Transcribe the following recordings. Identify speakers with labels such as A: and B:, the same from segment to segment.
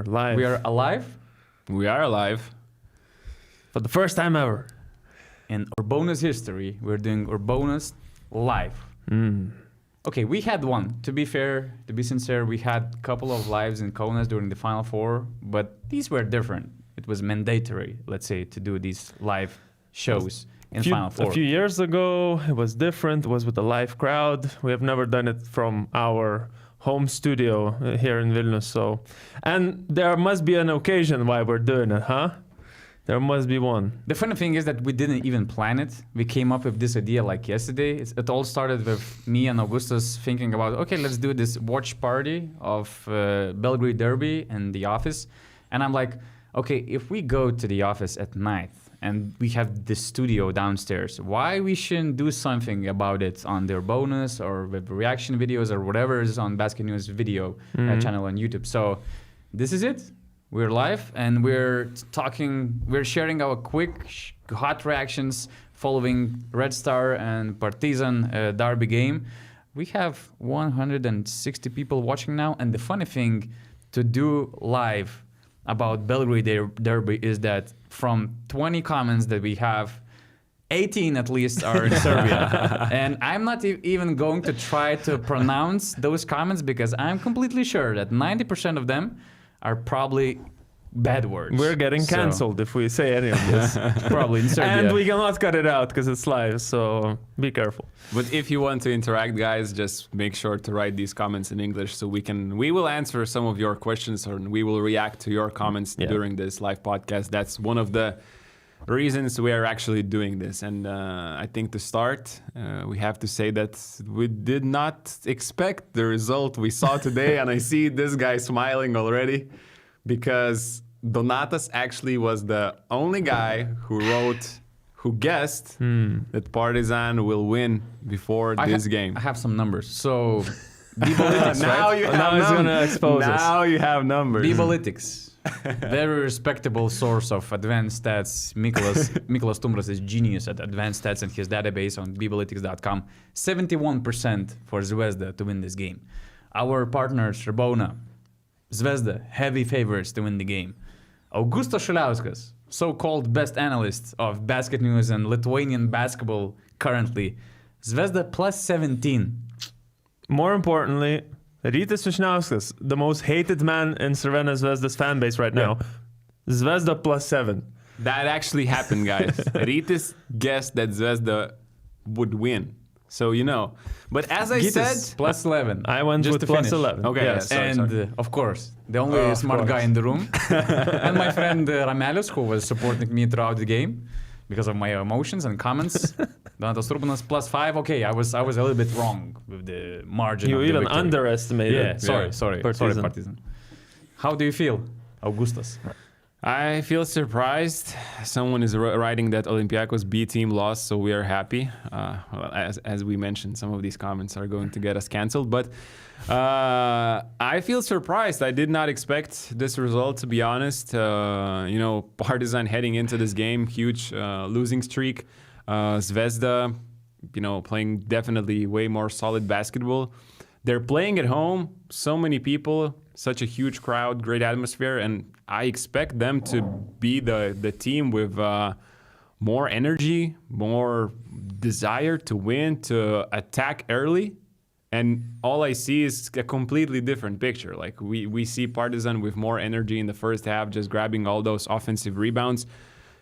A: live.
B: We are alive.
C: We are alive.
A: For the first time ever.
B: In URBONUS history, we're doing URBONUS live. Okay, we had one. To be fair, to be sincere, we had a couple of lives in Kaunas during the Final Four, but these were different. It was mandatory, let's say, to do these live shows in Final Four.
A: A few years ago, it was different. It was with a live crowd. We have never done it from our home studio here in Vilnius. So, and there must be an occasion why we're doing it, huh? There must be one.
B: The funny thing is that we didn't even plan it. We came up with this idea like yesterday. It all started with me and Augustus thinking about, okay, let's do this watch party of Belgrade Derby in the office. And I'm like, okay, if we go to the office at night and we have the studio downstairs, why we shouldn't do something about it on their bonus or with reaction videos or whatever is on BasketNews video channel on YouTube. So this is it. We're live and we're sharing our quick, hot reactions following Red Star and Partizan derby game. We have 160 people watching now. And the funny thing to do live about Belgrade derby is that from 20 comments that we have, 18 at least are in Serbia. And I'm not even going to try to pronounce those comments because I'm completely sure that 90% of them are probably bad words.
A: We're getting cancelled if we say any of this.
B: Probably in Serbia.
A: And we cannot cut it out because it's live, so be careful.
C: But if you want to interact, guys, just make sure to write these comments in English so we will answer some of your questions or we will react to your comments during this live podcast. That's one of the reasons we are actually doing this. And I think to start, we have to say that we did not expect the result we saw today. And I see this guy smiling already because Donatas actually was the only guy who guessed that Partizan will win before this game.
B: I have some numbers. So, Bibolytics,
C: now
B: right?
C: you have
A: now he's going to expose us.
C: Now you have numbers.
B: Bibolytics. Very respectable source of advanced stats. Mikolas Tumbras is genius at advanced stats and his database on bibolytics.com. 71% for Zvezda to win this game. Our partners, Rabona, Zvezda, heavy favorites to win the game. Augustas Šuliauskas, so-called best analyst of BasketNews and Lithuanian basketball currently. Zvezda plus 17.
A: More importantly, Rytis Vyšniauskas, the most hated man in Crvena Zvezda's fan base right now. Zvezda plus 7.
C: That actually happened, guys. Rytis guessed that Zvezda would win. So, you know. But as I said...
B: plus 11.
A: I went
B: just
A: with
B: to
A: plus
B: finish.
A: 11.
C: Okay,
A: yes.
C: sorry.
B: Of course, the only smart guy in the room. And my friend Ramelius, who was supporting me throughout the game because of my emotions and comments. Donatas Urbonas plus 5. Okay, I was a little bit wrong with the margin.
A: You
B: of the
A: even
B: victory.
A: underestimated.
B: Sorry, Partizan. How do you feel, Augustas?
C: I feel surprised. Someone is writing that Olympiacos B team lost, so we are happy. Well, as we mentioned, some of these comments are going to get us canceled. But I feel surprised. I did not expect this result, to be honest. Partizan heading into this game, huge losing streak. Zvezda, playing definitely way more solid basketball. They're playing at home, so many people, such a huge crowd, great atmosphere, and I expect them to be the team with more energy, more desire to win, to attack early. And all I see is a completely different picture. Like we see Partizan with more energy in the first half, just grabbing all those offensive rebounds.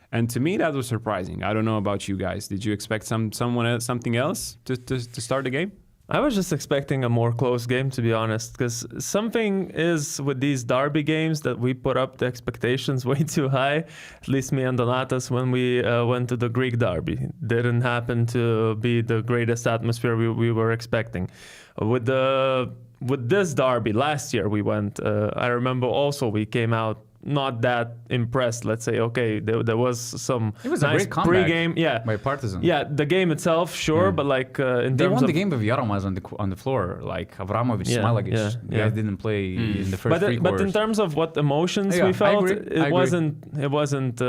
C: And to me, that was surprising. I don't know about you guys. Did you expect something else to start the game?
A: I was just expecting a more close game, to be honest, because something is with these derby games that we put up the expectations way too high. At least me and Donatas, when we went to the Greek derby, didn't happen to be the greatest atmosphere we were expecting. With this derby last year, we went. I remember also we came out not that impressed. Let's say, okay, there was some
B: it was
A: nice
B: a great comeback
A: pre-game,
B: by Partizan.
A: Yeah, the game itself, sure, but like
B: they won the game with Ioannis on the floor, like Avramovic, Smailagic. Guys didn't play in the first three quarters.
A: But in terms of what emotions we felt, it wasn't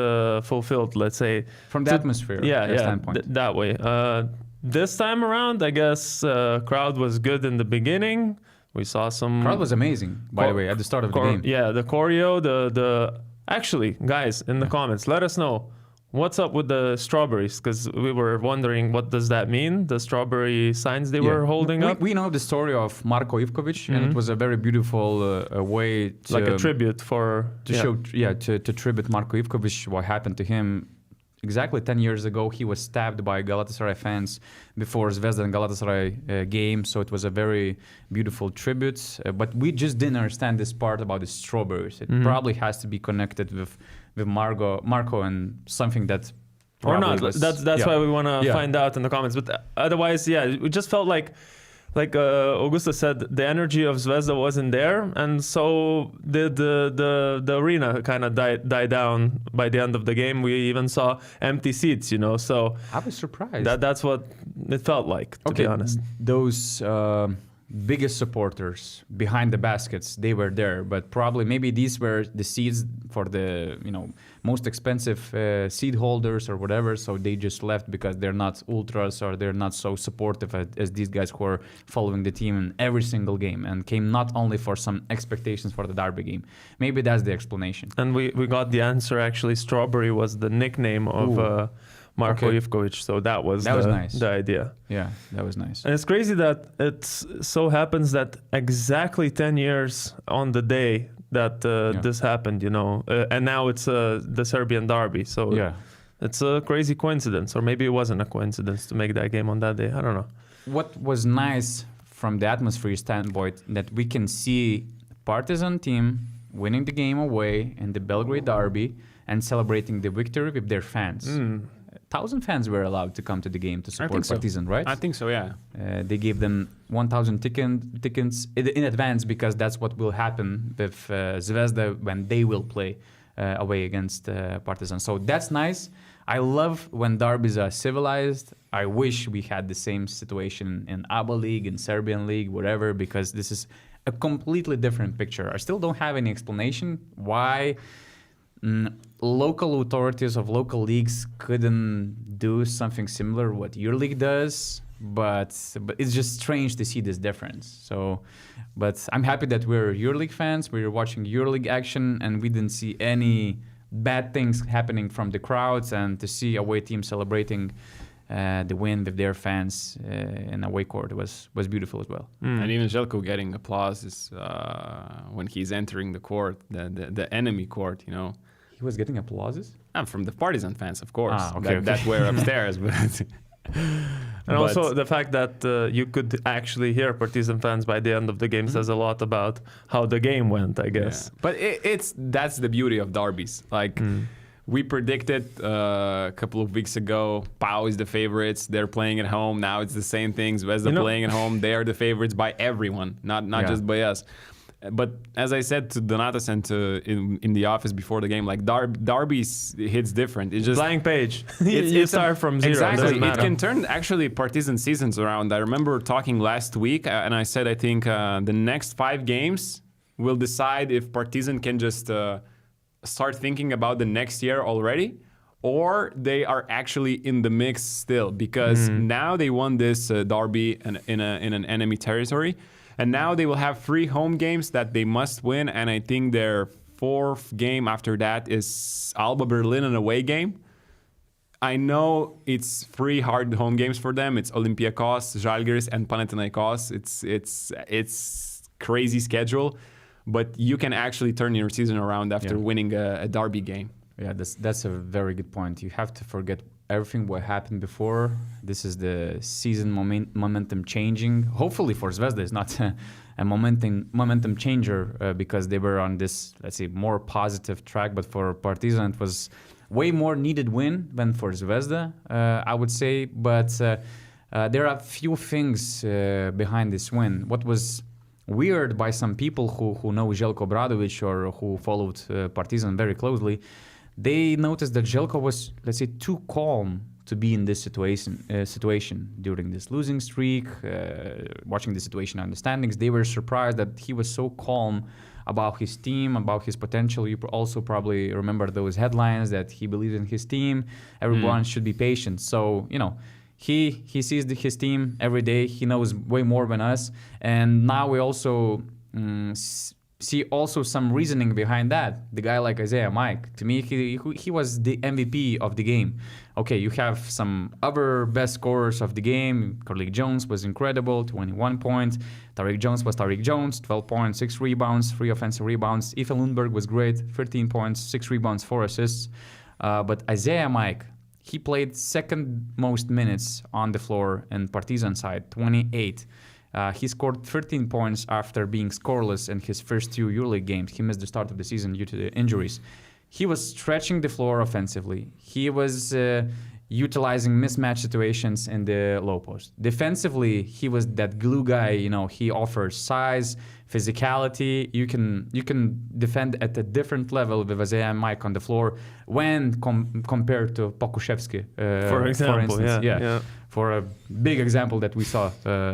A: fulfilled. Let's say
B: from the atmosphere, standpoint.
A: That way. This time around, I guess crowd was good in the beginning. We saw some...
B: Crowd was amazing, by the way, at the start of the game.
A: Yeah, the choreo, the... Actually, guys, in the comments, let us know what's up with the strawberries, because we were wondering what does that mean, the strawberry signs they were holding up.
B: We know the story of Marko Ivkovic, and it was a very beautiful way to...
A: Like a tribute for...
B: to tribute Marko Ivkovic, what happened to him. Exactly 10 years ago, he was stabbed by Galatasaray fans before Zvezda and Galatasaray game, so it was a very beautiful tribute. But we just didn't understand this part about the strawberries. It probably has to be connected with Marko and something that...
A: Or not. That's why we want to find out in the comments. But otherwise, we just felt like Augusta said, the energy of Zvezda wasn't there, and so the arena kind of died down by the end of the game. We even saw empty seats, so
B: I was surprised.
A: That's what it felt like, to be honest.
B: Those biggest supporters behind the baskets, they were there, but probably maybe these were the seats for the most expensive seat holders or whatever, so they just left because they're not ultras or they're not so supportive as these guys who are following the team in every single game and came not only for some expectations for the derby game. Maybe that's the explanation.
A: And we got the answer. Actually, strawberry was the nickname of Marko Ivkovic, so that was
B: nice.
A: The idea.
B: Yeah, that was nice.
A: And it's crazy that it so happens that exactly 10 years on the day that this happened, and now it's the Serbian derby. So it's a crazy coincidence, or maybe it wasn't a coincidence to make that game on that day. I don't know.
B: What was nice from the atmosphere standpoint, that we can see Partizan team winning the game away in the Belgrade derby and celebrating the victory with their fans. 1,000 fans were allowed to come to the game to support Partizan, right?
C: I think so, yeah.
B: They gave them 1,000 tickets in advance, because that's what will happen with Zvezda when they will play away against Partizan. So that's nice. I love when derbies are civilized. I wish we had the same situation in ABA League, in Serbian League, whatever, because this is a completely different picture. I still don't have any explanation why local authorities of local leagues couldn't do something similar what your league does, but it's just strange to see this difference. So, but I'm happy that we're EuroLeague fans, we're watching EuroLeague action, and we didn't see any bad things happening from the crowds, and to see away team celebrating the win with their fans in away court was beautiful as well.
C: And even Željko getting applause is when he's entering the court, the enemy court,
B: He was getting applauses?
C: From the Partizan fans, of course.
B: Okay.
C: That were upstairs.
A: And also the fact that you could actually hear Partizan fans by the end of the game says a lot about how the game went, I guess.
C: Yeah. But that's the beauty of derbies. Like we predicted a couple of weeks ago, Pau is the favorites. They're playing at home. Now it's the same thing. Zvezda playing at home. They are the favorites by everyone, not just by us. But as I said to Donatas and in the office before the game, like derbies hits different. It's just
A: blank page. You start from zero.
C: Exactly. It can turn actually Partizan seasons around. I remember talking last week, and I said I think the next 5 games will decide if Partizan can just start thinking about the next year already, or they are actually in the mix still, because now they won this derby in an enemy territory. And now they will have 3 home games that they must win. And I think their 4th game after that is Alba Berlin, an away game. I know it's 3 hard home games for them. It's Olympiacos, Žalgiris, and Panathinaikos. It's crazy schedule. But you can actually turn your season around after winning a derby game.
B: Yeah, that's a very good point. You have to forget everything what happened before. This is the season momentum changing. Hopefully for Zvezda, it's not a momentum changer because they were on this, let's say, more positive track. But for Partizan, it was way more needed win than for Zvezda, I would say. But there are a few things behind this win. What was weird by some people who know Željko Obradovic or who followed Partizan very closely, they noticed that Željko was, let's say, too calm to be in this situation during this losing streak. Watching the situation on the standings, they were surprised that he was so calm about his team, about his potential. You also probably remember those headlines that he believed in his team. Everyone should be patient. So, He sees his team every day. He knows way more than us. And now we also see also some reasoning behind that. The guy like Isaiah Mike, to me, he was the MVP of the game. Okay, you have some other best scorers of the game. Carlik Jones was incredible, 21 points. Tariq Jones was Tariq Jones, 12 points, 6 rebounds, 3 offensive rebounds. Ethan Lundberg was great, 13 points, 6 rebounds, 4 assists. But Isaiah Mike, he played second most minutes on the floor in Partizan side, 28. He scored 13 points after being scoreless in his first 2 EuroLeague games. He missed the start of the season due to the injuries. He was stretching the floor offensively. He was utilizing mismatch situations in the low post. Defensively, he was that glue guy. You know, he offers size, physicality. You can defend at a different level with Isaiah Mike on the floor when compared to Pokuševski,
A: for example.
B: Yeah. For a big example that we saw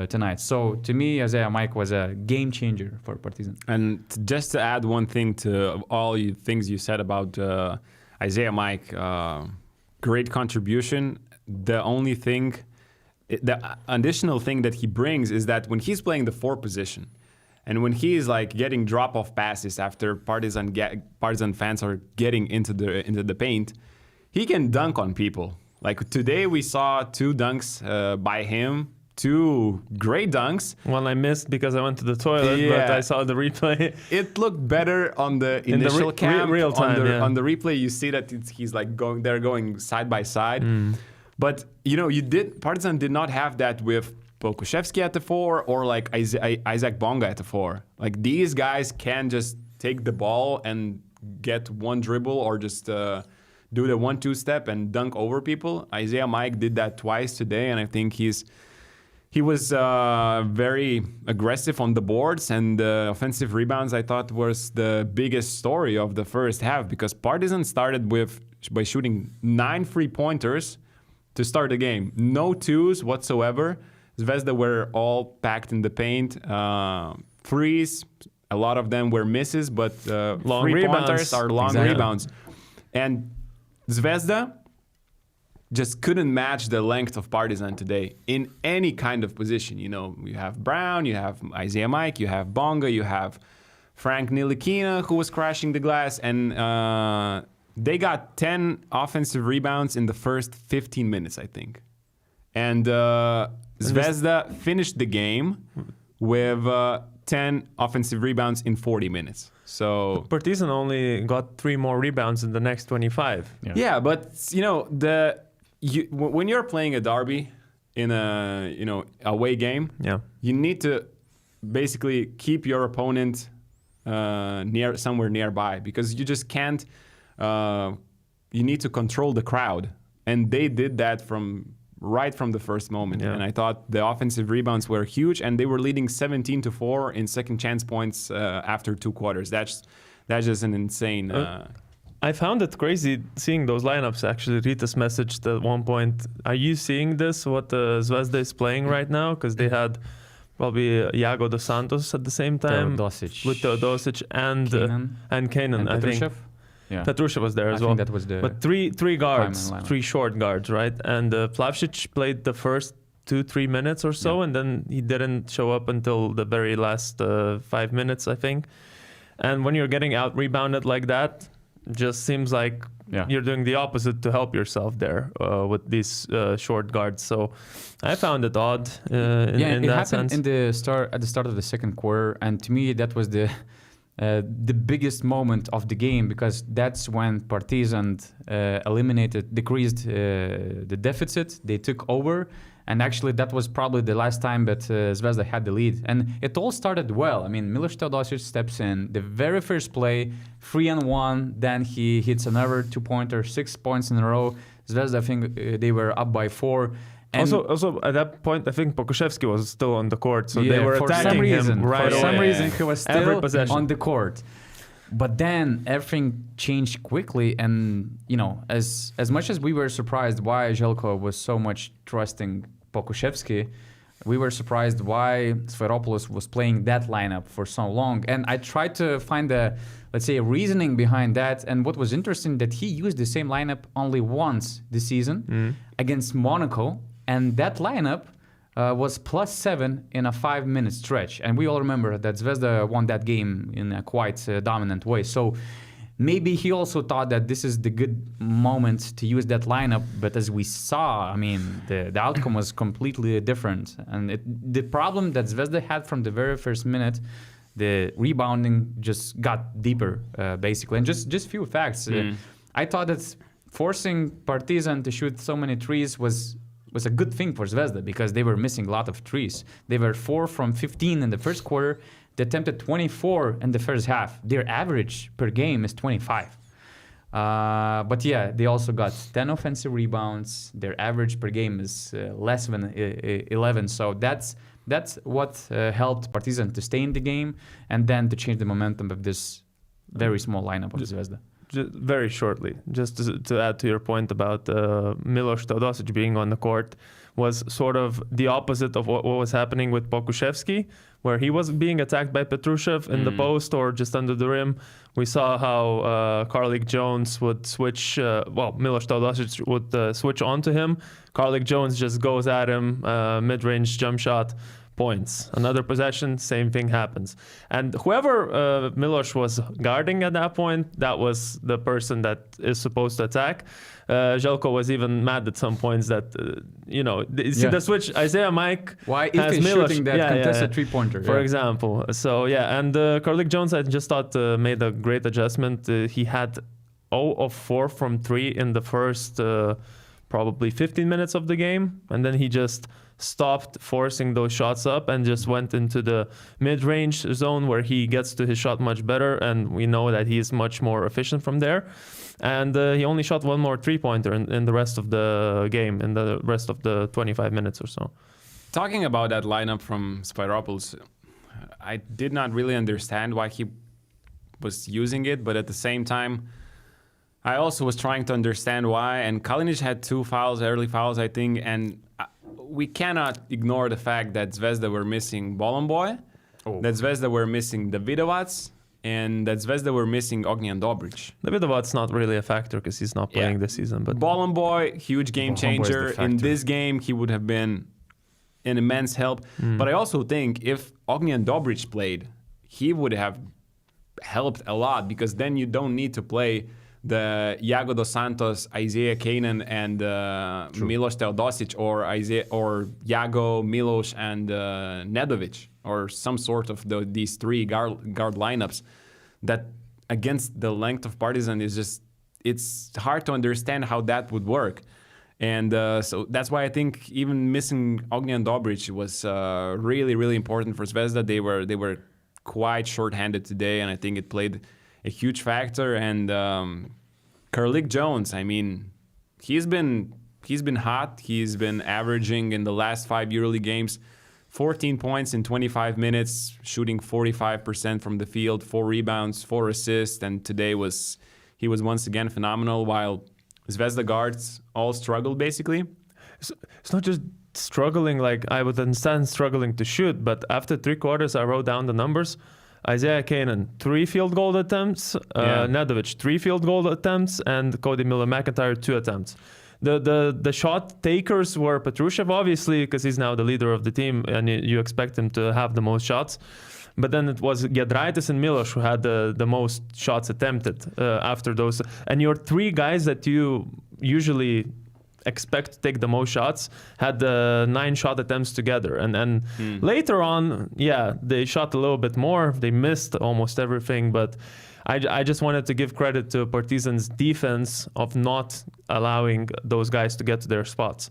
B: tonight. So to me, Isaiah Mike was a game changer for Partizan.
C: And just to add one thing to all you things you said about Isaiah Mike, great contribution. The only thing, the additional thing that he brings is that when he's playing the 4 position, and when he's like getting drop-off passes after Partizan fans are getting into the paint, he can dunk on people. Like today we saw 2 dunks by him, 2 great dunks.
A: One I missed because I went to the toilet, but I saw the replay.
C: It looked better on the initial cam.
A: Real time,
C: on the replay, you see that he's like going side by side. But you know, Partizan did not have that with Pokuševski at the 4 or like Isaac Bonga at the 4. Like these guys can just take the ball and get one dribble or just do the 1-2 step and dunk over people. Isaiah Mike did that twice today, and I think he was very aggressive on the boards, and the offensive rebounds I thought was the biggest story of the first half, because Partizan started by shooting 9 3-pointers to start the game. No 2s whatsoever. Zvezda were all packed in the paint. 3s, a lot of them were misses, but
A: long
C: 3-pointers are long
B: Exactly.
C: rebounds. And Zvezda just couldn't match the length of Partizan today in any kind of position. You know, you have Brown, you have Isaiah Mike, you have Bonga, you have Frank Ntilikina, who was crashing the glass, and they got 10 offensive rebounds in the first 15 minutes, I think. And Zvezda finished the game with 10 offensive rebounds in 40 minutes. So
A: Partizan only got 3 more rebounds in the next 25.
C: yeah, but you know when you're playing a derby in a away game, you need to basically keep your opponent somewhere nearby, because you just can't. You need to control the crowd, and they did that right from the first moment. And I thought the offensive rebounds were huge, and they were leading 17-4 in second chance points after 2 quarters. That's just an insane.
A: I found it crazy seeing those lineups. Actually, Rita's messaged at one point, are you seeing this, what Zvezda is playing right now? Because they had probably Iago dos Santos at the same time. With Teodosic and Kanan, I think.
B: Yeah.
A: Petrushev was there as well.
B: I think that was the
A: but three guards,
B: lineup.
A: 3 short guards, right? And Plavšić played the first 2-3 minutes or so, and then he didn't show up until the very last 5 minutes, I think. And when you're getting out rebounded like that, just seems like you're doing the opposite to help yourself there with these short guards. So I found it odd in that sense.
B: At the start of the second quarter, and to me that was the biggest moment of the game, because that's when Partizan decreased the deficit. They took over, and actually that was probably the last time that Zvezda had the lead. And it all started well. I mean, Miloš Teodosic steps in the very first play, 3-on-1, then he hits another 2-pointer, 6 points in a row. Zvezda, I think they were up by 4. And
A: also, at that point, I think Pokuševski was still on the court, so they were attacking him right away.
B: For some reason, he was still
A: on
B: the court. But then everything changed quickly, and you know, as much as we were surprised why Željko was so much trusting Pokuševski, we were surprised why Sfairopoulos was playing that lineup for so long. And I tried to find a reasoning behind that. And what was interesting, that he used the same lineup only once this season against Monaco. And that lineup was +7 in a 5-minute stretch. And we all remember that Zvezda won that game in a quite dominant way. So maybe he also thought that this is the good moment to use that lineup. But as we saw, I mean, the outcome was completely different. And the problem that Zvezda had from the very first minute, the rebounding just got deeper, basically. And just few facts. I thought that forcing Partizan to shoot so many threes was a good thing for Zvezda because they were missing a lot of threes. They were 4 from 15 in the first quarter. They attempted 24 in the first half. Their average per game is 25. But yeah, they also got 10 offensive rebounds. Their average per game is less than 11. So that's what helped Partizan to stay in the game and then to change the momentum of this very small lineup of Zvezda.
A: Very shortly, just to add to your point about Milos Teodosic being on the court, was sort of the opposite of what was happening with Pokuševski, where he was being attacked by Petrushev in the post or just under the rim. We saw how Carlik Jones would switch, Milos Teodosic would switch onto him. Carlik Jones just goes at him, mid-range jump shot, points. Another possession, same thing happens. And whoever Milos was guarding at that point, that was the person that is supposed to attack. Željko was even mad at some points that, see the switch, Isaiah Mike
B: Why
A: has
B: is
A: Milos
B: shooting that contested three-pointer?
A: For example. So, and Carlik Jones, I just thought made a great adjustment. He had 0 of 4 from 3 in the first probably 15 minutes of the game. And then he just stopped forcing those shots up and just went into the mid-range zone where he gets to his shot much better, and we know that he's much more efficient from there. And he only shot one more three-pointer in the rest of the game, in the rest of the 25 minutes or so.
C: Talking about that lineup from Sfairopoulos, I did not really understand why he was using it, but at the same time, I also was trying to understand why. And Kalinic had 2 fouls, early fouls, I think, and we cannot ignore the fact that Zvezda were missing Bolomboy, that Zvezda were missing Davidovac, and that Zvezda were missing Ognjen Dobric.
A: Davidovac's not really a factor because he's not playing this season. But
C: Bolomboy, huge game changer. In this game, he would have been an immense help. But I also think if Ognjen Dobric played, he would have helped a lot because then you don't need to play the Iago dos Santos, Isaiah Kanan, and Milos Teodosic, or Iago, Milos, and Nedovic, or some sort of these 3 guard lineups. That against the length of Partizan is just, it's hard to understand how that would work. And so that's why I think even missing Ognjen Dobric was really, really important for Zvezda. They were quite short-handed today, and I think it played a huge factor. And Carlik Jones, I mean, he's been hot. He's been averaging in the last 5 EuroLeague games 14 points in 25 minutes, shooting 45% from the field, 4 rebounds, 4 assists, and today he was once again phenomenal. While Zvezda guards all struggled basically.
A: It's not just struggling, like I would understand struggling to shoot, but after 3 quarters, I wrote down the numbers. Isaiah Kanan, 3 field goal attempts. Nedovic, 3 field goal attempts. And Cody Miller-McIntyre, 2 attempts. The shot takers were Petrushev, obviously, because he's now the leader of the team, and you expect him to have the most shots. But then it was Giedraitis and Milos who had the most shots attempted after those. And your 3 guys that you usually expect to take the most shots had 9 shot attempts together, and later on they shot a little bit more. They missed almost everything, but I just wanted to give credit to Partizan's defense of not allowing those guys to get to their spots.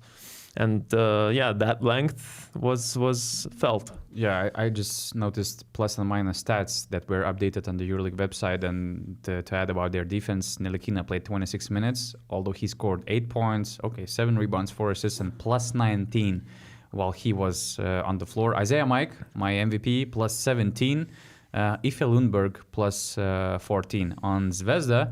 A: And that length was felt.
B: Yeah, I just noticed plus and minus stats that were updated on the EuroLeague website. And to add about their defense, Ntilikina played 26 minutes, although he scored 8 points, 7 rebounds, 4 assists, and plus 19 while he was on the floor. Isaiah Mike, my MVP, plus 17. Ife Lundberg, plus 14. On Zvezda,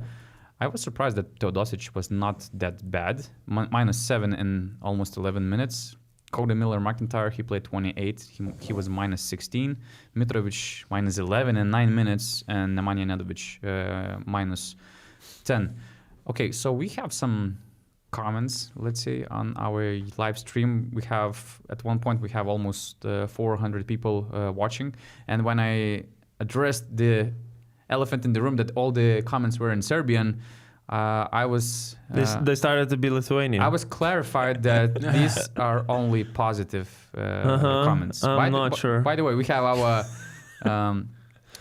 B: I was surprised that Teodosic was not that bad. Minus 7 in almost 11 minutes. Cody Miller-McIntyre, he played 28. He was minus 16. Mitrovic, minus 11 in 9 minutes. And Nemanja Nedovic, minus 10. Okay, so we have some comments, let's say, on our live stream. We have, at one point, we have almost 400 people watching. And when I addressed the elephant in the room that all the comments were in Serbian, I was...
A: they started to be Lithuanian.
B: I was clarified that these are only positive comments.
A: I'm not sure.
B: By the way, we have our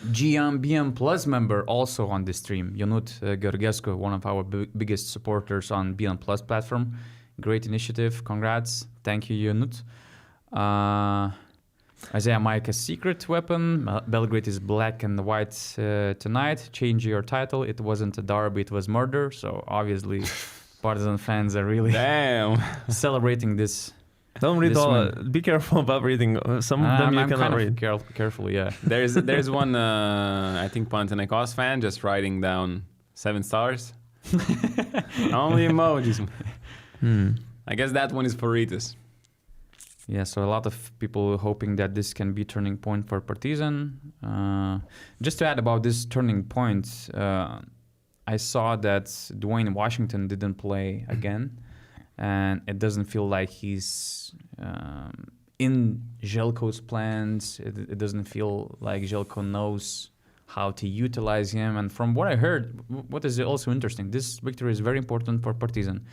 B: BM Plus member also on the stream, Ionut Georgescu, one of our biggest supporters on BM Plus platform. Great initiative. Congrats. Thank you, Ionut. Isaiah Mike, a secret weapon. Belgrade is black and white tonight. Change your title. It wasn't a derby, it was murder. So obviously, Partizan fans are really celebrating this.
A: Don't read all. Be careful about reading. Some of them you cannot read.
B: Carefully, yeah.
C: There's one, I think, Panathinaikos fan just writing down 7 stars. Only emojis. I guess that one is for Ritus.
B: Yeah, so a lot of people hoping that this can be turning point for Partizan. Just to add about this turning point, I saw that Dwayne Washington didn't play again, and it doesn't feel like he's in Željko's plans. It doesn't feel like Željko knows how to utilize him. And from what I heard, what is also interesting, this victory is very important for Partizan.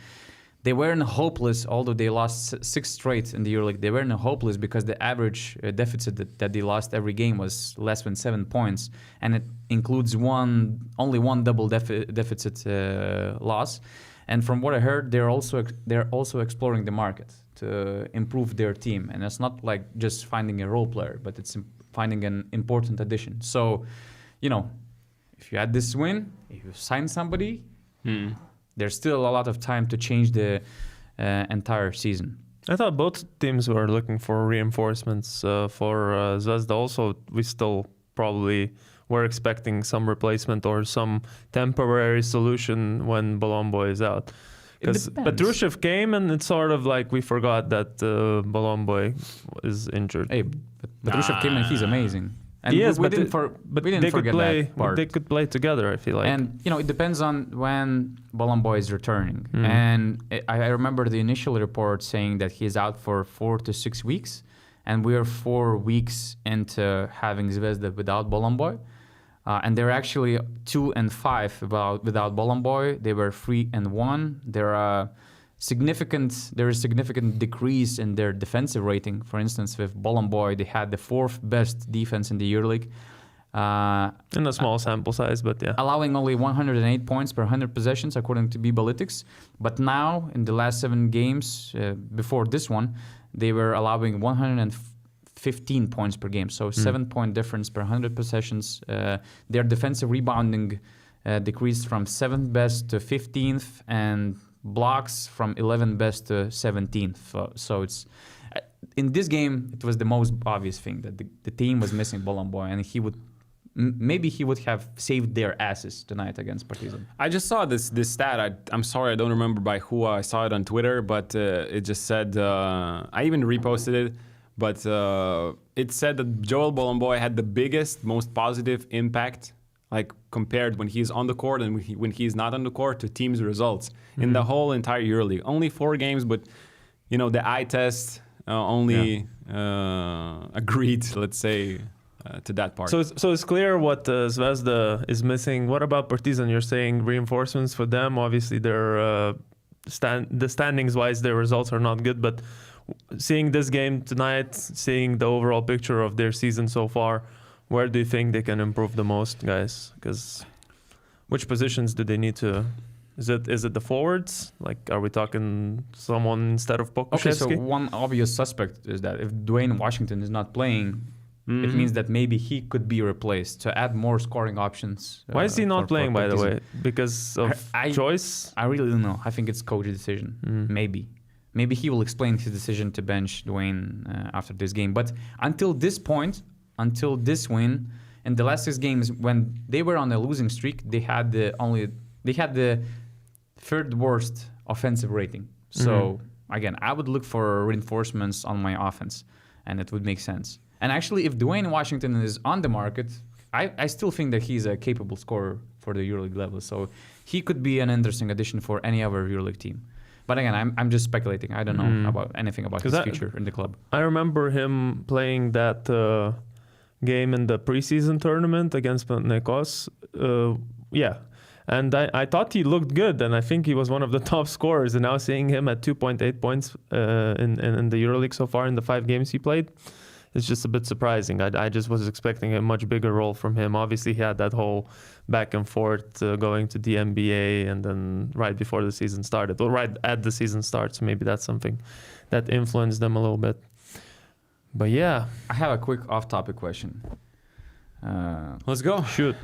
B: They weren't hopeless, although they lost 6 straight in the EuroLeague. They weren't hopeless because the average deficit that they lost every game was less than 7 points, and it includes only one double deficit loss. And from what I heard, they're also exploring the market to improve their team, and it's not like just finding a role player, but it's finding an important addition. So, if you had this win, if you sign somebody. There's still a lot of time to change the entire season.
A: I thought both teams were looking for reinforcements for Zvezda. Also, we still probably were expecting some replacement or some temporary solution when Bolomboy is out. Because Petrushev came and it's sort of like we forgot that Bolomboy is injured.
B: Hey, Petrushev came and he's amazing. And
A: yes,
B: we didn't forget that part.
A: They could play together, I feel like.
B: And, it depends on when Bolomboy is returning. And I remember the initial report saying that he's out for 4 to 6 weeks. And we're 4 weeks into having Zvezda without Bolomboy. And they're actually 2-5 without Bolomboy. They were 3-1. There is significant decrease in their defensive rating. For instance, with Bolomboy, they had the 4th best defense in the EuroLeague.
A: In a small sample size, but yeah.
B: Allowing only 108 points per 100 possessions, according to BBalytics. But now, in the last 7 games, before this one, they were allowing 115 points per game. So 7-point difference per 100 possessions. Their defensive rebounding decreased from 7th best to 15th, and blocks from 11th best to 17th. So it's in this game, it was the most obvious thing that the team was missing Bolomboy, and maybe he would have saved their asses tonight against Partizan.
C: I just saw this stat. I'm sorry, I don't remember by who. I saw it on Twitter, but it just said, I even reposted it, but it said that Joel Bolomboy had the biggest, most positive impact, like compared when he's on the court and when he's not on the court, to teams' results in the whole entire EuroLeague. Only 4 games, but the eye test only agreed, let's say, to that part.
A: So it's clear what Zvezda is missing. What about Partizan? You're saying reinforcements for them. Obviously, the standings wise, their results are not good. But seeing this game tonight, seeing the overall picture of their season so far, where do you think they can improve the most, guys? Because which positions do they need to? Is it the forwards? Like, are we talking someone instead of Pokuševski?
B: Okay, so one obvious suspect is that if Dwayne Washington is not playing, it means that maybe he could be replaced to add more scoring options.
A: Why is he not playing, by the way? Because of choice?
B: I really don't know. I think it's coach's decision. Maybe he will explain his decision to bench Dwayne after this game. But until this point, until this win, in the last 6 games, when they were on a losing streak, they had the 3rd worst offensive rating. So again, I would look for reinforcements on my offense, and it would make sense. And actually, if Dwayne Washington is on the market, I still think that he's a capable scorer for the EuroLeague level. So he could be an interesting addition for any other EuroLeague team. But again, I'm just speculating. I don't know about anything about his
A: 'Cause
B: future in the club.
A: I remember him playing that game in the preseason tournament against Panathinaikos. And I thought he looked good, and I think he was one of the top scorers. And now seeing him at 2.8 points in the EuroLeague so far in the 5 games he played, it's just a bit surprising. I just was expecting a much bigger role from him. Obviously, he had that whole back and forth going to the NBA, and then right before the season started, or right at the season start. So maybe that's something that influenced them a little bit. But yeah,
B: I have a quick off-topic question.
C: Let's go.
A: shoot.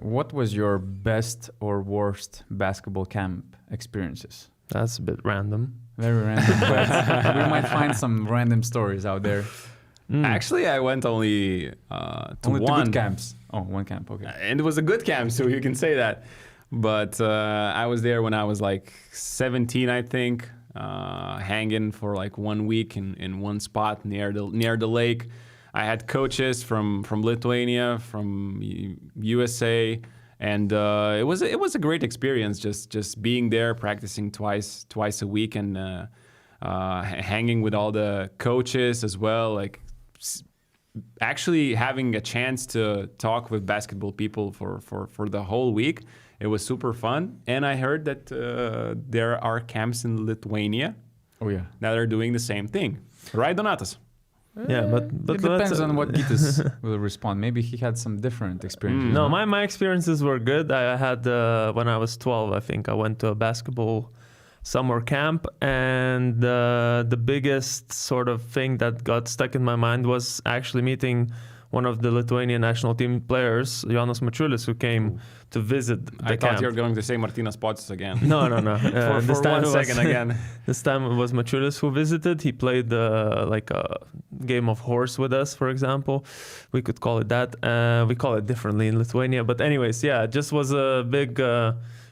B: What was your best or worst basketball camp experiences?
A: That's a bit random.
B: Very random, but we might find some random stories out there.
C: Actually, I went only to
B: Only two
C: one
B: good camps. Oh, one camp, okay.
C: and it was a good camp, so you can say that. But I was there when I was like 17, I think, hanging for like 1 week in one spot near the lake. I had coaches from Lithuania, from USA, and it was a great experience. Just being there, practicing twice a week, and hanging with all the coaches as well. Like actually having a chance to talk with basketball people for the whole week. It was super fun, and I heard that there are camps in Lithuania
B: Oh, yeah.
C: that are doing the same thing. Right, Donatas?
A: Yeah, but
B: It depends on what Gytis will respond. Maybe he had some different experiences.
A: No, my experiences were good. I had when I was 12, I think I went to a basketball summer camp, and the biggest sort of thing that got stuck in my mind was actually meeting one of the Lithuanian national team players, Ioannis Mačiulis, who came to visit the
C: I
A: camp.
C: thought you were going to say Martynas Pocius again.
A: No.
C: For 1 second again.
A: This time it was Mačiulis who visited. He played like a game of horse with us, for example. We could call it that. We call it differently in Lithuania. But anyways, yeah, it just was a big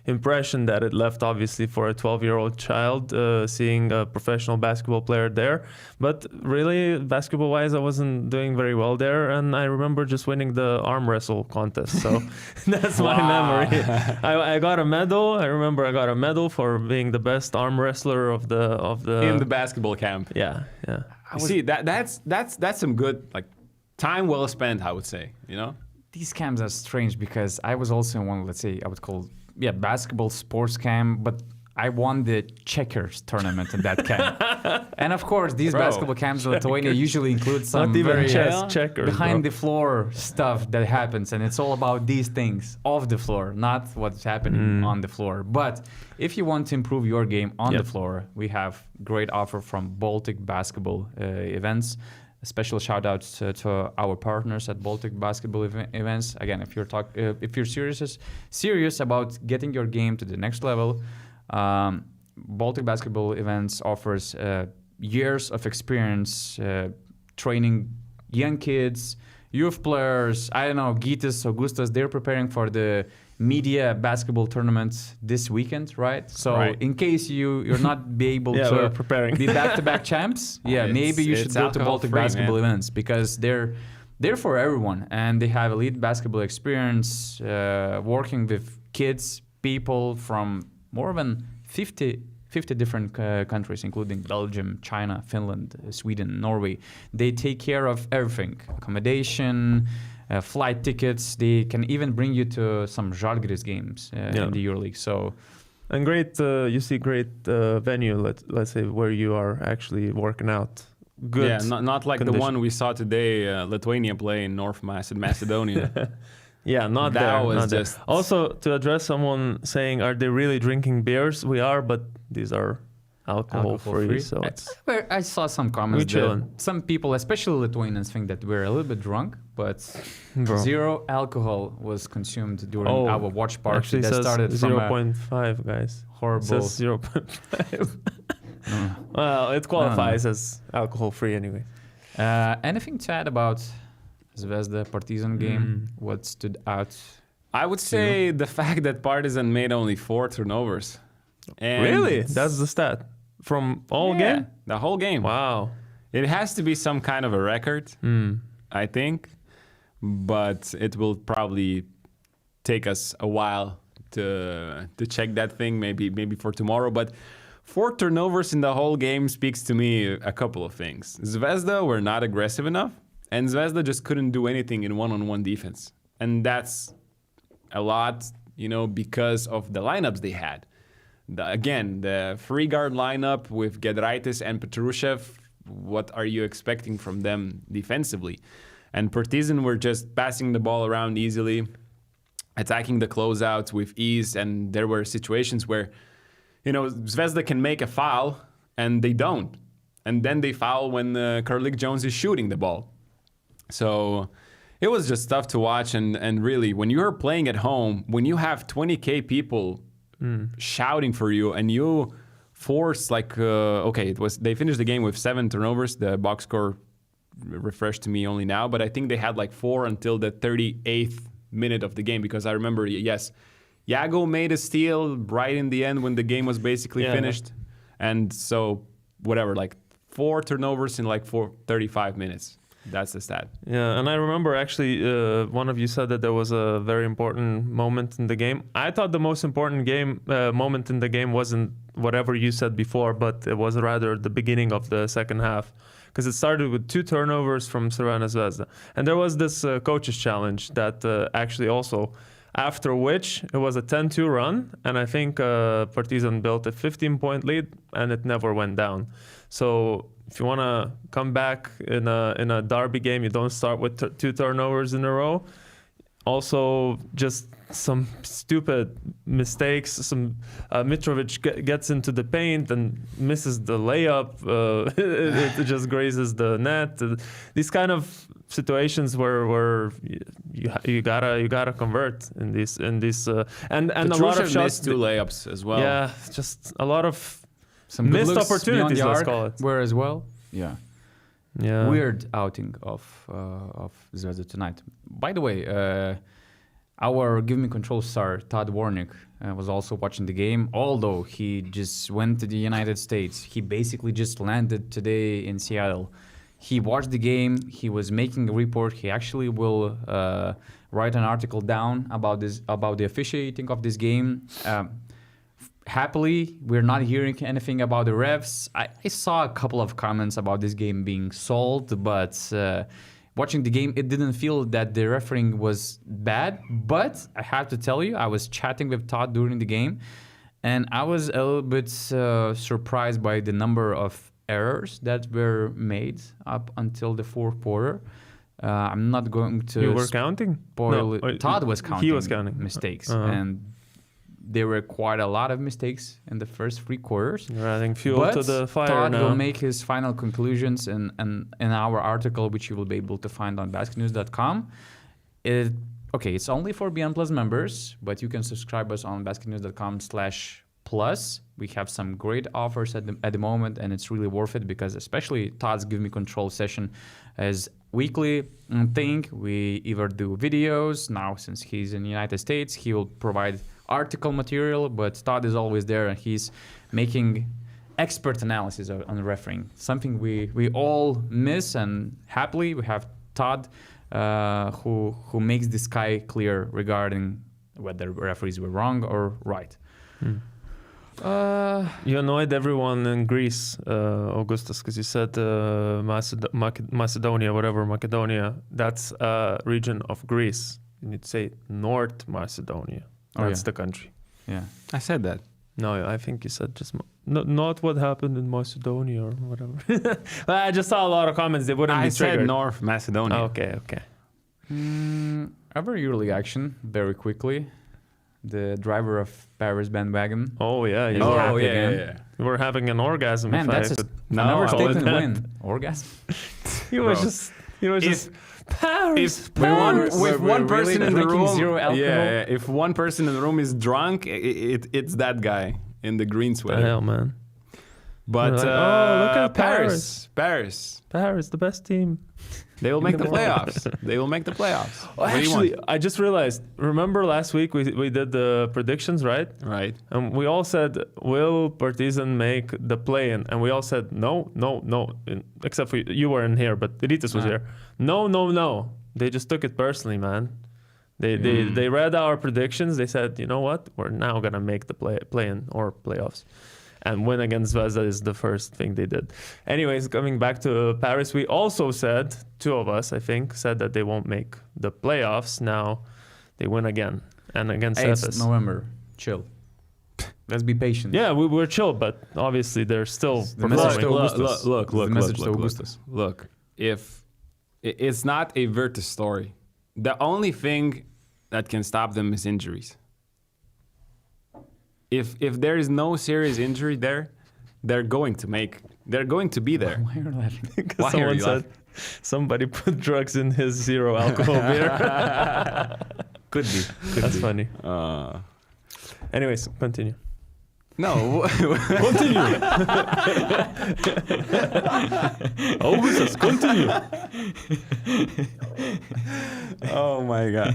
A: impression that it left, obviously, for a 12-year-old child, seeing a professional basketball player there. But really, basketball-wise, I wasn't doing very well there. And I remember just winning the arm wrestle contest. So that's my memory. I got a medal. I remember I got a medal for being the best arm wrestler of the
C: In the basketball camp.
A: Yeah.
C: See, that's some good, like, time well spent, I would say, you know?
B: These camps are strange because I was also in one, let's say, I would call, basketball sports camp, but I won the checkers tournament in that camp. And of course, these basketball camps in Lithuania usually include some
A: Not even
B: very
A: checkers,
B: behind the floor stuff that happens, and it's all about these things off the floor, not what's happening on the floor. But if you want to improve your game on the floor, we have great offer from Baltic Basketball Events. A special shout out to our partners at Baltic Basketball Events. Again, if you're serious about getting your game to the next level, Baltic Basketball Events offers years of experience training young kids, youth players. I don't know, Gytis, Augustas, they're preparing for the media basketball tournament this weekend, right? So in case you're not be able to be back-to-back champs, maybe you should go to Baltic Basketball Events, because they're for everyone, and they have elite basketball experience, working with kids, people from more than 50 different countries, including Belgium, China, Finland, Sweden, Norway. They take care of everything: accommodation, flight tickets. They can even bring you to some Žalgiris games in the EuroLeague. So,
A: and great, you see great venue. Let's say where you are actually working out. Good.
C: Yeah, not like the one we saw today, Lithuania play in North Macedonia.
A: Yeah, not
C: that
A: there.
C: Was
A: not
C: just
A: there. Also, to address someone saying, "Are they really drinking beers?" We are, but these are alcohol-free. So
B: I saw some comments that some people, especially Lithuanians, think that we're a little bit drunk, but zero alcohol was consumed during our watch party.
A: Actually,
B: that started from
A: 0.5, guys.
B: Horrible.
A: It says 0.5. Well, it qualifies as alcohol-free anyway.
B: Anything to add about Zvezda Partizan game? What stood out?
C: I would say the fact that Partizan made only 4 turnovers. And
A: really? That's the stat? From all game?
C: The whole game.
A: Wow.
C: It has to be some kind of a record, I think. But it will probably take us a while to check that thing, maybe for tomorrow. But 4 turnovers in the whole game speaks to me a couple of things. Zvezda were not aggressive enough, and Zvezda just couldn't do anything in one-on-one defense. And that's a lot, because of the lineups they had. Again, the free guard lineup with Giedraitis and Petrushev, what are you expecting from them defensively? And Partizan were just passing the ball around easily, attacking the closeouts with ease, and there were situations where, Zvezda can make a foul, and they don't. And then they foul when Karlik Jones is shooting the ball. So it was just tough to watch, and really, when you're playing at home, when you have 20K people shouting for you, and you force they finished the game with 7 turnovers. The box score refreshed to me only now, but I think they had 4 until the 38th minute of the game, because I remember, yes, Yago made a steal right in the end when the game was basically finished. And so, 4 turnovers in 35 minutes. That's the stat.
A: Yeah, and I remember actually one of you said that there was a very important moment in the game. I thought the most important moment in the game wasn't whatever you said before, but it was rather the beginning of the second half. Because it started with 2 turnovers from Crvena Zvezda. And there was this coach's challenge that actually also, after which it was a 10-2 run. And I think Partizan built a 15-point lead, and it never went down. So if you want to come back in a derby game, you don't start with 2 turnovers in a row. Also, just some stupid mistakes. Mitrovic gets into the paint and misses the layup. It just grazes the net. These kind of situations where you gotta convert in these and a lot of shots.
C: Missed 2 layups as well.
A: Yeah, just a lot of
B: some good
A: missed
B: looks
A: opportunities.
B: beyond the
A: Let's
B: arc
A: call it.
B: were as well. Yeah.
A: Yeah.
B: Weird outing of Zvezda tonight. By the way, our Give Me Control star, Todd Warnick, was also watching the game. Although he just went to the United States, he basically just landed today in Seattle. He watched the game. He was making a report. He actually will write an article down about the officiating of this game. Happily, we're not hearing anything about the refs. I saw a couple of comments about this game being sold, but watching the game, it didn't feel that the refereeing was bad. But I have to tell you, I was chatting with Todd during the game, and I was a little bit surprised by the number of errors that were made up until the fourth quarter. I'm not going to...
A: You were counting?
B: No, Todd was counting.
A: He was counting
B: mistakes. And there were quite a lot of mistakes in the first 3 quarters.
A: You're adding fuel to the fire
B: Todd
A: now.
B: will make his final conclusions in our article, which you will be able to find on BasketNews.com. It's only for Beyond Plus members, but you can subscribe us on BasketNews.com/plus. We have some great offers at the moment, and it's really worth it because especially Todd's Give Me Control session is weekly thing. We either do videos. Now, since he's in the United States, he will provide article material, but Todd is always there, and he's making expert analysis on the refereeing, something we all miss, and happily we have Todd who makes the sky clear regarding whether referees were wrong or right.
A: You annoyed everyone in Greece, Augustus, because you said Macedonia, that's a region of Greece. You need to say North Macedonia. That's the country.
B: Yeah,
C: I said that.
A: No, I think you said just not what happened in Macedonia or whatever. I just saw a lot of comments. They wouldn't be triggered.
C: I said North Macedonia.
A: Okay.
B: A very early action, very quickly. The driver of Paris bandwagon.
A: Oh yeah,
B: You
A: were having an orgasm.
B: Man, that's an overstatement win. Orgasm.
A: He was just Paris.
C: If one person in the room,
B: zero alcohol?
C: if one person in the room is drunk, it's that guy in the green
A: What
C: sweater.
A: the hell, man?
C: But
A: Look at
C: Paris,
A: the best team.
C: they will make the playoffs. They will make the playoffs.
A: Oh, actually, I just realized. Remember last week we did the predictions, right?
C: Right.
A: And we all said, will Partizan make the play-in? And we all said, no. Except for you weren't here, but Rytis was here. No. They just took it personally, man. They read our predictions. They said, you know what? We're now going to make the play-in or playoffs. and win against Zvezda is the first thing they did. Anyways, coming back to Paris, we also said, two of us, I think, said that they won't make the playoffs. Now they win again, and against
B: It's
A: Efes.
B: November. Chill. Let's be patient.
A: Yeah, we were chill, but obviously they're still
B: The message
A: performing.
B: to Augustus.
C: Look, if it's not a Virtus story, the only thing that can stop them is injuries. If there is no serious injury there, they're going to be there.
B: Why are you laughing?
A: Because
C: Why are
A: someone
C: you
A: said somebody put drugs in his zero alcohol beer.
B: Could be.
A: That's funny. Anyways, continue.
C: No.
A: Continue. Augustus, continue.
C: Oh my God.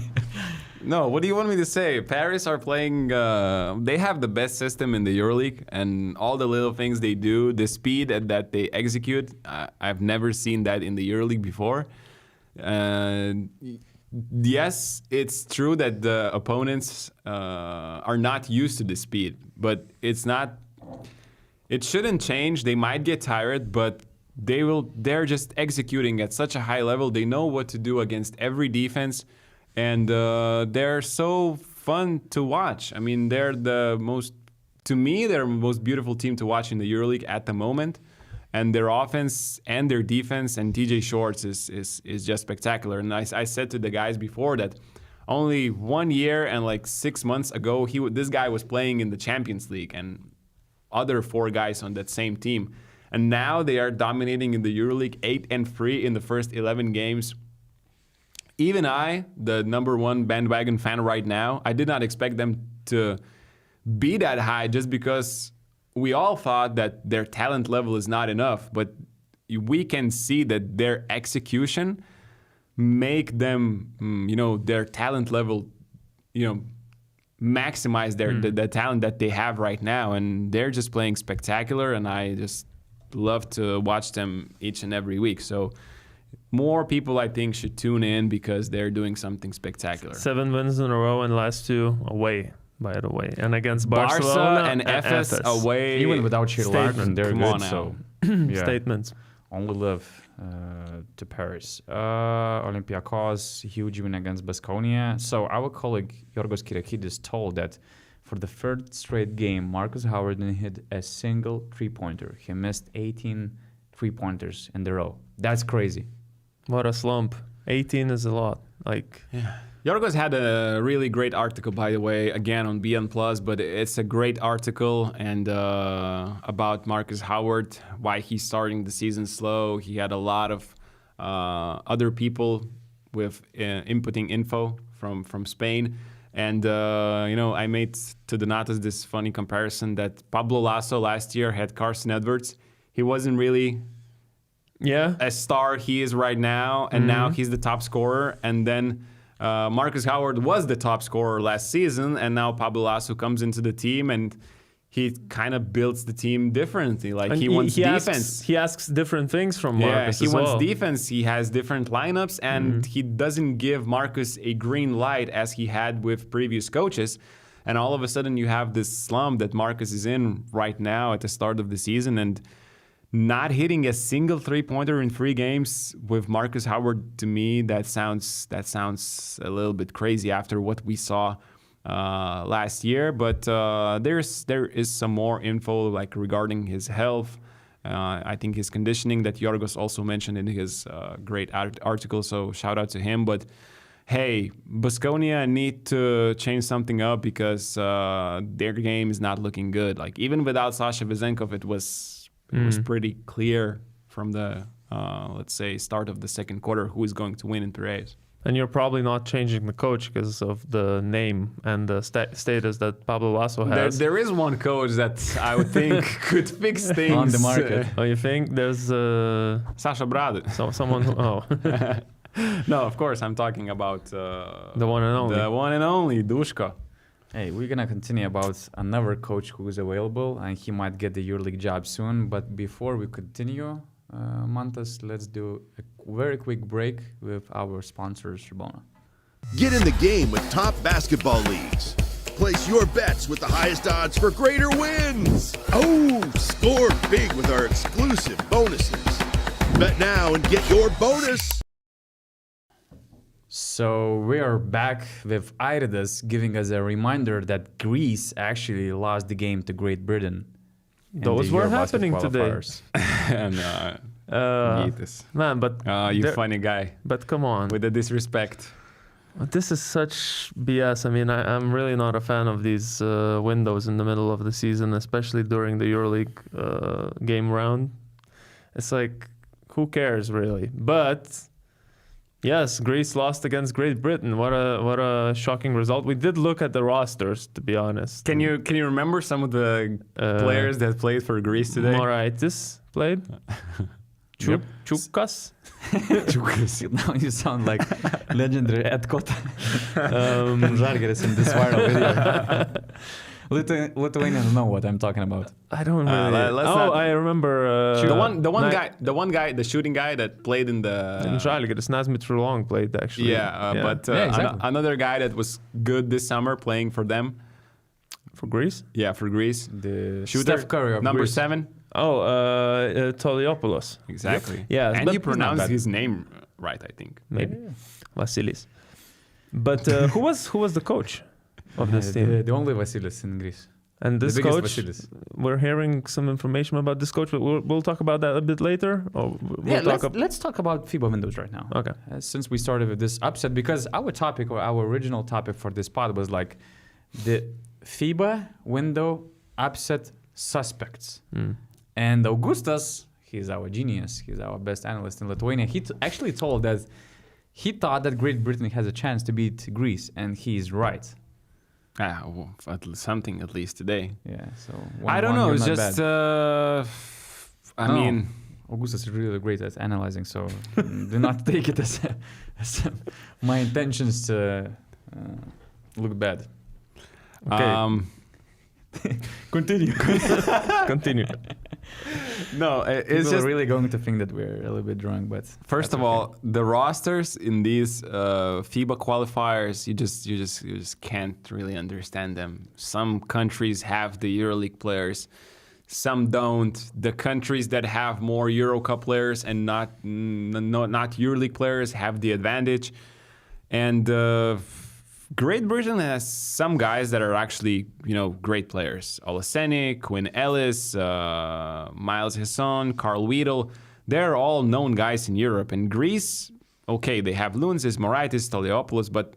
C: No, what do you want me to say? Paris are playing, they have the best system in the EuroLeague, and all the little things they do, the speed that they execute, I've never seen that in the EuroLeague before. Yes, it's true that the opponents are not used to the speed, but it shouldn't change. They might get tired, but they're just executing at such a high level. They know what to do against every defense. And they're so fun to watch. I mean, they're the most beautiful team to watch in the EuroLeague at the moment. And their offense and their defense and TJ Shorts is just spectacular. And I said to the guys before that only 1 year and like 6 months ago, this guy was playing in the Champions League and other 4 guys on that same team. And now they are dominating in the EuroLeague 8-3 in the first 11 games. Even I, the number 1 bandwagon fan right now, I did not expect them to be that high just because we all thought that their talent level is not enough. But we can see that their execution make them, their talent level, maximize the talent that they have right now. And they're just playing spectacular, and I just love to watch them each and every week. So more people, I think, should tune in because they're doing something spectacular.
A: 7 wins in a row and last 2 away, by the way. And against Barcelona
C: and Efes away.
B: Even without Shea Larkin, they're good. So, yeah.
A: Statements.
B: Only love to Paris. Olympiacos, huge win against Baskonia. So our colleague Yorgos Kyriakidis told that for the 3rd straight game, Markus Howard didn't hit a single three-pointer. He missed 18 three-pointers in a row. That's crazy.
A: What a slump. 18 is a lot.
C: Yorgos had a really great article, by the way, again on BN Plus, but it's a great article and about Markus Howard, why he's starting the season slow. He had a lot of other people with inputting info from Spain. And, I made to Donatas this funny comparison that Pablo Lasso last year had Carson Edwards. He wasn't really a star he is right now, and now he's the top scorer. And then Markus Howard was the top scorer last season, and now Pablo Lasso comes into the team, and he kind of builds the team differently. Like he wants defense.
A: He asks different things from Markus.
C: He wants defense. He has different lineups, and he doesn't give Markus a green light as he had with previous coaches. And all of a sudden, you have this slump that Markus is in right now at the start of the season, and not hitting a single three-pointer in 3 games with Markus Howard, to me, that sounds a little bit crazy after what we saw last year. But there is some more info regarding his health. I think his conditioning that Yorgos also mentioned in his great article. So shout out to him. But hey, Baskonia need to change something up because their game is not looking good. Like even without Sasha Vezenkov, it was pretty clear from the, let's say, start of the second quarter who is going to win in Piraeus.
A: And you're probably not changing the coach because of the name and the status that Pablo Lasso has.
C: There is one coach that I would think could fix things.
B: On the market.
A: Oh, you think? There's
C: Sasha Obradovic.
A: someone who... Oh.
C: No, of course, I'm talking about...
A: the one and only.
C: The one and only, Duško.
B: Hey, we're going to continue about another coach who is available, and he might get the EuroLeague job soon. But before we continue, Mantas, let's do a very quick break with our sponsors, URBONUS.
D: Get in the game with top basketball leagues. Place your bets with the highest odds for greater wins. Oh, score big with our exclusive bonuses. Bet now and get your bonus.
B: So we are back with Airidas giving us a reminder that Greece actually lost the game to Great Britain. in
A: Those
B: the
A: were
B: Eurobasket
A: happening today.
B: qualifiers.
C: And Yeetus.
A: Man, but
C: You
A: there-
C: funny guy
A: but come on.
C: with the disrespect.
A: This is such BS. I mean, I'm really not a fan of these windows in the middle of the season, especially during the EuroLeague game round. It's like, who cares really? But yes, Greece lost against Great Britain. What a shocking result. We did look at the rosters, to be honest.
C: Can you remember some of the players that played for Greece today?
A: Moraitis played.
C: Yep.
A: Choukas.
B: Now you sound like legendary Ed Kota from Žalgiris in this viral video. Lithuanians know what I'm talking about.
A: I don't really.
C: let's not-
A: I remember.
C: the one guy, the shooting guy that played in the.
A: In Žalgiris, Nazmi Trulong played actually.
C: But
B: Yeah, exactly.
C: another guy that was good this summer playing for them.
A: For Greece.
C: Yeah, for Greece.
B: The
C: Shooter,
B: Steph Curry of
C: number
B: Greece.
C: 7.
A: Oh, Sfairopoulos.
C: Exactly.
A: Yeah,
C: and
A: but
C: you
A: he's not
C: pronounced
A: bad.
C: his name right, I think.
A: Maybe Vassilis. But who was the coach of this team?
B: The only Vassilis in Greece.
A: And this
B: the biggest
A: coach,
B: Vassilis.
A: we're hearing some information about this coach, but we'll talk about that a bit later. Or we'll
B: let's talk about FIBA windows right now.
A: Okay.
B: Since we started with this upset, because our topic or our original topic for this pod was like the FIBA window upset suspects. And Augustas, he's our genius, he's our best analyst in Lithuania, he actually told that he thought that Great Britain has a chance to beat Greece, and he's right.
C: Something at least today.
B: Yeah, so
C: I don't know.
B: you're
C: It's
B: not
C: just.
B: bad.
C: I
B: No.
C: mean,
B: Augustas is really great at analyzing, so do not take it as my intentions to look bad. Okay.
A: Continue. Continue.
C: No, it's
B: People
C: just
B: are really going to think that we're a little bit drunk, but
C: first of all, the rosters in these FIBA qualifiers, you just can't really understand them. Some countries have the EuroLeague players, some don't. The countries that have more EuroCup players and not EuroLeague players have the advantage, and Great Britain has some guys that are actually, great players. Olaseni, Quinn Ellis, Miles Hassan, Carl Weedle. They're all known guys in Europe. And Greece, okay, they have Lountzis, Moraitis, Sfairopoulos, but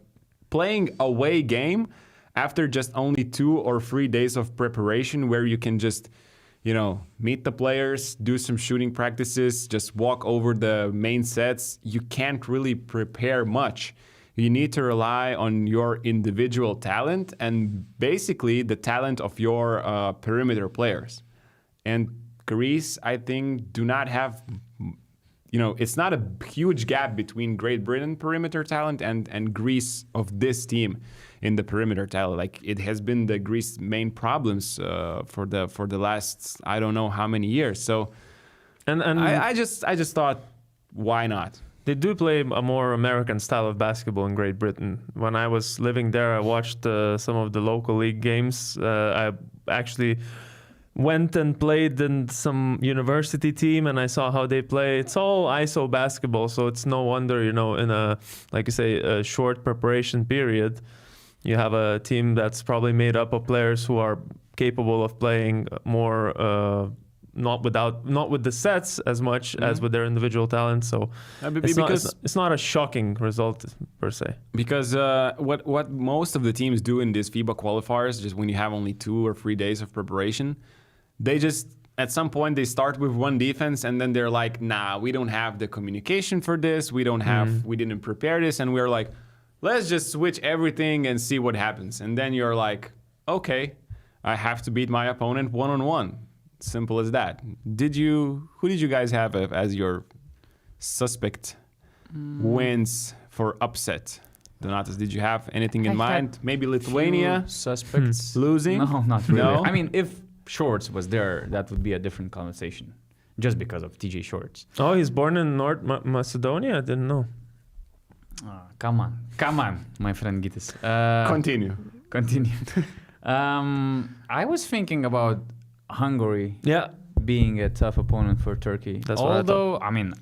C: playing away game after just only 2 or 3 days of preparation where you can just, meet the players, do some shooting practices, just walk over the main sets, you can't really prepare much. You need to rely on your individual talent and basically the talent of your perimeter players. And Greece, I think, do not have, it's not a huge gap between Great Britain perimeter talent and Greece of this team in the perimeter talent. Like it has been the Greece main problems for the last I don't know how many years. So, and I just thought, why not?
A: They do play a more American style of basketball in Great Britain. When I was living there, I watched some of the local league games. I actually went and played in some university team, and I saw how they play. It's all ISO basketball, so it's no wonder, in a, like you say, a short preparation period, you have a team that's probably made up of players who are capable of playing more not with the sets as much as with their individual talent. So it's not a shocking result per se.
C: Because what most of the teams do in these FIBA qualifiers, just when you have only 2 or 3 days of preparation, they just at some point they start with one defense and then they're like, nah, we don't have the communication for this. We didn't prepare this, and we're like, let's just switch everything and see what happens. And then you're like, okay, I have to beat my opponent 1-on-1. Simple as that. Who did you guys have as your suspect wins for upset? Donatas, did you have anything in mind? Maybe Lithuania
B: suspects
C: losing?
B: No, not really.
C: No?
B: I mean, if Shorts was there, that would be a different conversation, just because of TJ Shorts.
A: Oh, he's born in North Macedonia? I didn't know.
B: Come on, my friend Gitis.
C: Continue.
B: Continue. I was thinking about Hungary
A: Yeah.
B: being a tough opponent for Turkey.
A: That's what I
B: Although, I mean,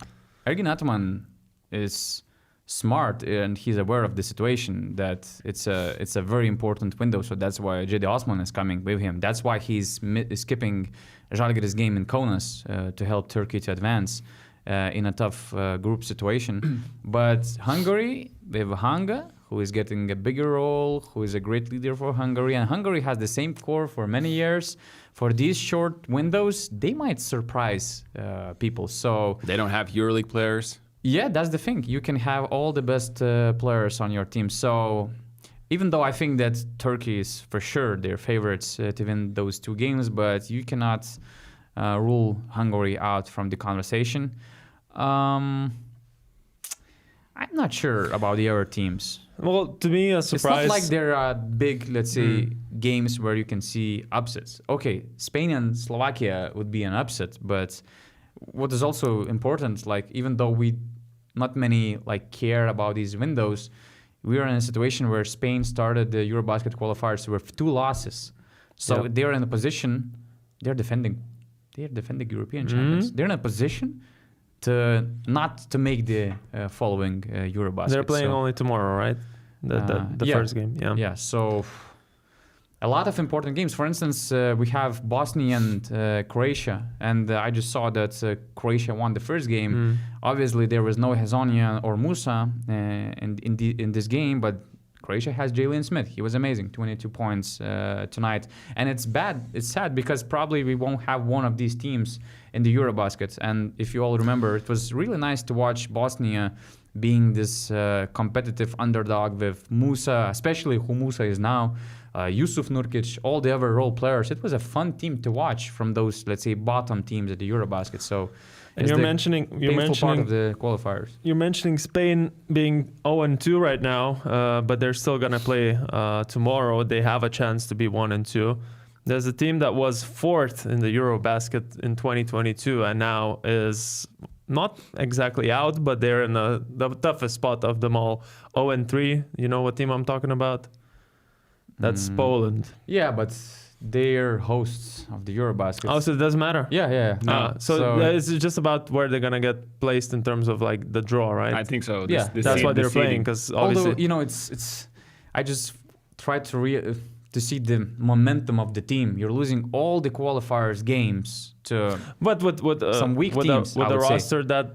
B: Ergin Ataman is smart and he's aware of the situation that it's a very important window. So that's why Cedi Osman is coming with him. That's why he's skipping Žalgiris game in Kaunas to help Turkey to advance in a tough group situation. But Hungary, we have Hanga, who is getting a bigger role, who is a great leader for Hungary. And Hungary has the same core for many years. For these short windows, they might surprise people. So
C: They don't have EuroLeague players.
B: yeah, that's the thing. You can have all the best players on your team. So even though I think that Turkey is for sure their favorites to win those two games, but you cannot rule Hungary out from the conversation. I'm not sure about the other teams.
A: Well, to me, a surprise.
B: It's not like there are big, let's say, games where you can see upsets. Okay, Spain and Slovakia would be an upset, but what is also important, like even though we not many like care about these windows, we are in a situation where Spain started the Eurobasket qualifiers with 2 losses. So they're in a position, they're defending European champions. They're in a position to not to make the following Eurobasket.
A: They're playing only tomorrow, right? The first game. Yeah.
B: Yeah. So a lot of important games. For instance, we have Bosnia and Croatia, and I just saw that Croatia won the first game. Obviously, there was no Hezonja or Musa in this game, but Croatia has Jalen Smith. He was amazing, 22 points tonight. And it's sad because probably we won't have one of these teams in the Eurobasket. And if you all remember, it was really nice to watch Bosnia being this competitive underdog with Musa, especially who Musa is now, Yusuf Nurkic, all the other role players. It was a fun team to watch from those, let's say, bottom teams at the Eurobasket. So
A: and you're mentioning
B: part of the qualifiers.
A: You're mentioning Spain being 0-2 right now, but they're still gonna play tomorrow. They have a chance to be 1-2. There's a team that was 4th in the Eurobasket in 2022 and now is not exactly out, but they're in the toughest spot of them all. 0-3. You know what team I'm talking about? That's Poland.
B: Yeah, but they're hosts of the Eurobasket.
A: Oh, so it doesn't matter?
B: Yeah. No.
A: So it's just about where they're gonna get placed in terms of like the draw, right?
C: I think so.
A: That's why they're playing, because obviously.
B: Although it's. I just try to see the momentum of the team. You're losing all the qualifiers games to some weak teams.
A: With the roster, that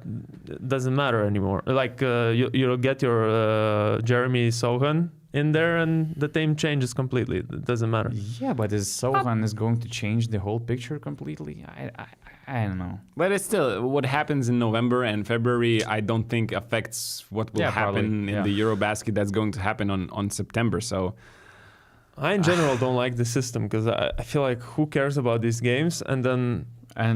A: doesn't matter anymore. Like you'll get your Jeremy Sohan in there and the team changes completely. It doesn't matter.
B: Yeah, but is Sohan is going to change the whole picture completely? I don't know.
C: But it's still what happens in November and February. I don't think affects what will happen in the Eurobasket. That's going to happen on September. So
A: I in general don't like the system because I feel like who cares about these games and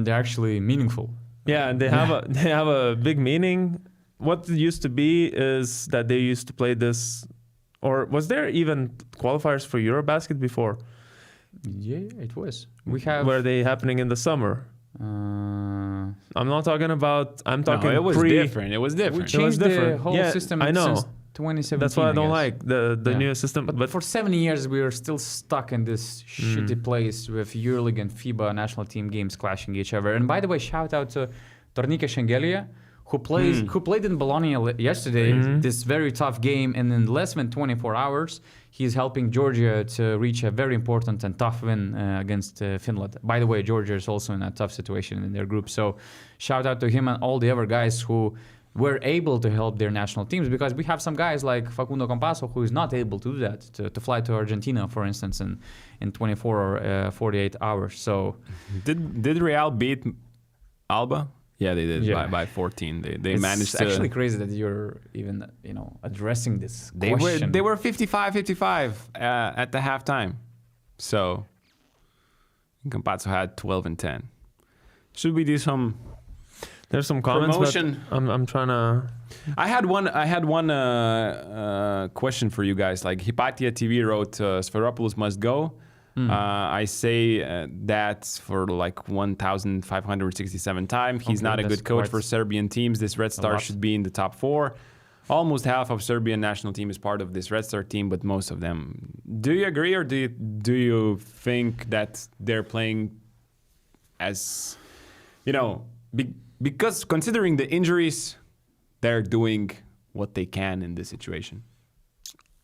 B: they're actually meaningful.
A: Yeah, and they have a big meaning. What it used to be is that they used to play this. Or was there even qualifiers for Eurobasket before?
B: Yeah, it was. We have.
A: Were they happening in the summer? I'm not talking about. I'm talking.
C: No, it was different. It was different.
B: We changed the whole system.
A: I know.
B: Since 2017.
A: That's why I don't like the new system.
B: But for 7 years, we were still stuck in this shitty place with EuroLeague and FIBA national team games clashing each other. And by the way, shout out to Tornike Shengelia, who played in Bologna yesterday, this very tough game, and in less than 24 hours, he's helping Georgia to reach a very important and tough win against Finland. By the way, Georgia is also in a tough situation in their group, so shout out to him and all the other guys who were able to help their national teams, because we have some guys like Facundo Campasso who is not able to do that, to fly to Argentina, for instance, in 24 or 48 hours. So,
C: Did Real beat Alba? Yeah, they did by 14. They managed to.
B: It's actually crazy that you're even addressing this question.
C: They were 55-55 at the halftime. So Campazzo had 12 and 10. Should we do some?
A: There's some comments.
C: Promotion.
A: But I'm trying to.
C: I had one question for you guys. Like Hypatia TV wrote, Sfairopoulos must go. I say that for like 1,567 times. He's not a good coach for Serbian teams. This Red Star should be in the top 4. almost half of Serbian national team is part of this Red Star team, but most of them. Do you agree, or do you think that they're playing as, because considering the injuries, they're doing what they can in this situation?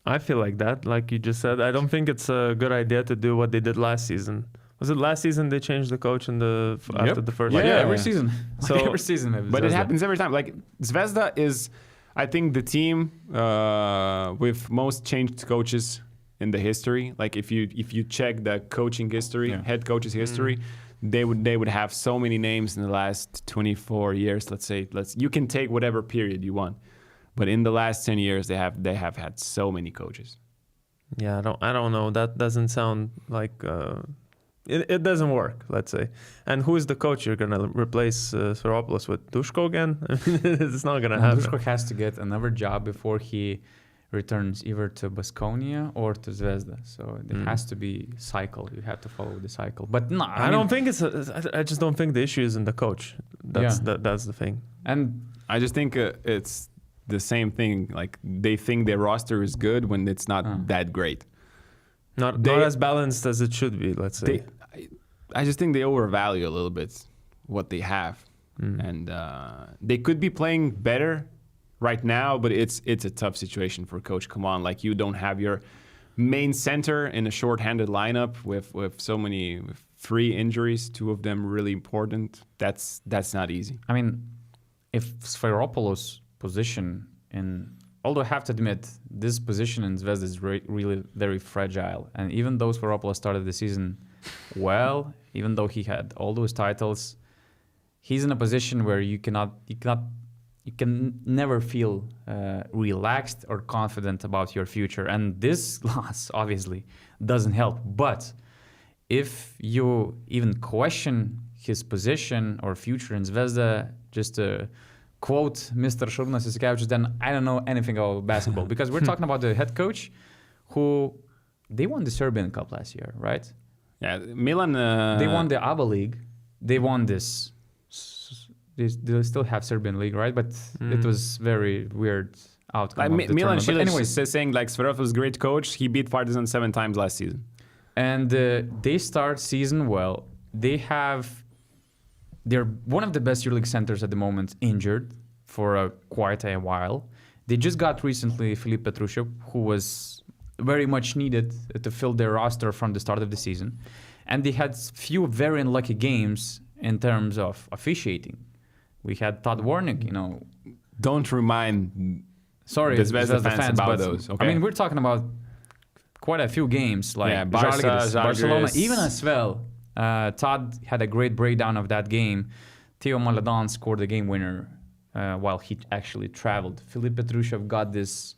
A: I feel like that, like you just said. I don't think it's a good idea to do what they did last season. Was it last season they changed the coach after the first?
B: Every season.
A: So
B: every season, maybe.
C: But it happens every time. Like Zvezda is, I think, the team with most changed coaches in the history. Like if you check the coaching history, head coaches history, they would have so many names in the last 24 years. Let's say you can take whatever period you want, but in the last 10 years they have had so many coaches.
A: Yeah, I don't know. That doesn't sound like it doesn't work. Let's say. And who is the coach you're gonna replace Sfairopoulos with? Duško again? It's not gonna happen.
B: Duško has to get another job before he returns either to Baskonia or to Zvezda. So it has to be cycle. You have to follow the cycle. But no, I
A: don't think I just don't think the issue is in the coach. That's the thing.
B: And
C: I just think it's the same thing. Like they think their roster is good when it's not that great.
A: Not as balanced as it should be, let's say.
C: I just think they overvalue a little bit what they have. And they could be playing better right now, but it's a tough situation for coach. Come on, like you don't have your main center in a short-handed lineup with with 3 injuries, 2 of them really important. That's not easy.
B: I mean, if Sfairopoulos' position although I have to admit, this position in Zvezda is really very fragile. And even though Sfairopoulos started the season well, even though he had all those titles, he's in a position where you can never feel relaxed or confident about your future. And this loss obviously doesn't help. But if you even question his position or future in Zvezda, just to quote Mr. Šarūnas Jasikevičius, then I don't know anything about basketball. Because we're talking about the head coach who, they won the Serbian Cup last year, right?
C: Yeah, Milan...
B: they won the ABA League. They won this... They still have Serbian League, right? But it was very weird outcome.
C: Milan Šilić is saying like Sfairopoulos is a great coach. He beat Partizan 7 times last season.
B: And they start season well. They're one of the best EuroLeague centers at the moment, injured for quite a while. They just got recently Filip Petrušev, who was very much needed to fill their roster from the start of the season. And they had few very unlucky games in terms of officiating. We had Todd Warnick,
C: Don't remind the Zvezda fans about those. Okay?
B: I mean, we're talking about quite a few games, like Barcelona, even as well. Todd had a great breakdown of that game. Theo Maledon scored the game winner while he actually traveled. Filip Petrušev got this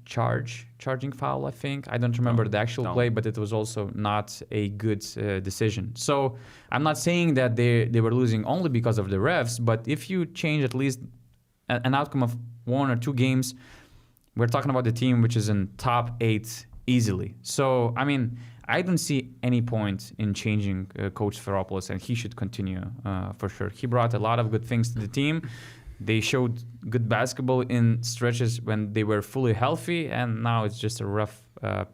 B: charging foul, I think. I don't remember the actual play, but it was also not a good decision. So I'm not saying that they were losing only because of the refs, but if you change at least an outcome of 1 or 2 games, we're talking about the team which is in top 8 easily. So, I mean, I don't see any point in changing Coach Sfairopoulos, and he should continue for sure. He brought a lot of good things to the team. They showed good basketball in stretches when they were fully healthy, and now it's just a rough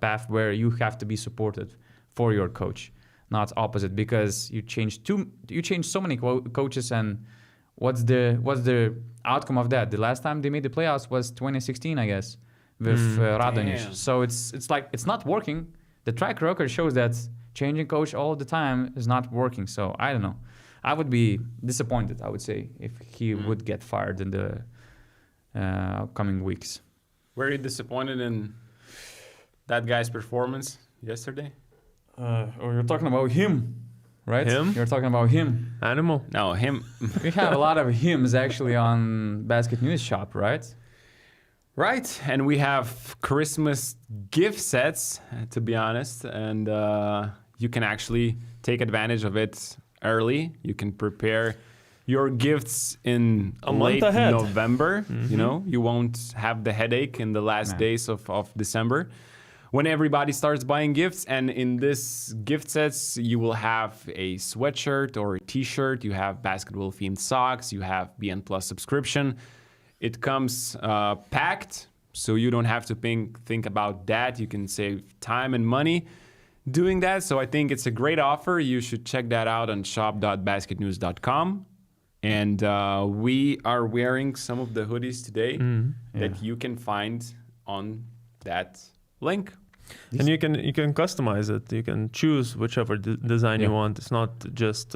B: path where you have to be supportive for your coach, not opposite, because you changed so many coaches, and what's the outcome of that? The last time they made the playoffs was 2016, I guess, with Radonjic. So it's like it's not working. The track record shows that changing coach all the time is not working. So I don't know. I would be disappointed, I would say, if he would get fired in the upcoming weeks.
C: Were you disappointed in that guy's performance yesterday?
B: Or you're talking about him, right?
A: Him?
B: You're talking about him.
A: Animal?
C: No, him.
B: We have a lot of hymns actually on BasketNews shop, right?
C: Right, and we have Christmas gift sets, to be honest, and you can actually take advantage of it early. You can prepare your gifts in late November. You won't have the headache in the last days of December when everybody starts buying gifts. And in this gift sets, you will have a sweatshirt or a t-shirt. You have basketball themed socks. You have BN Plus subscription. It comes packed, so you don't have to think about that. You can save time and money doing that. So I think it's a great offer. You should check that out on shop.basketnews.com. And we are wearing some of the hoodies today that you can find on that link.
A: And you can customize it. You can choose whichever design you want. It's not just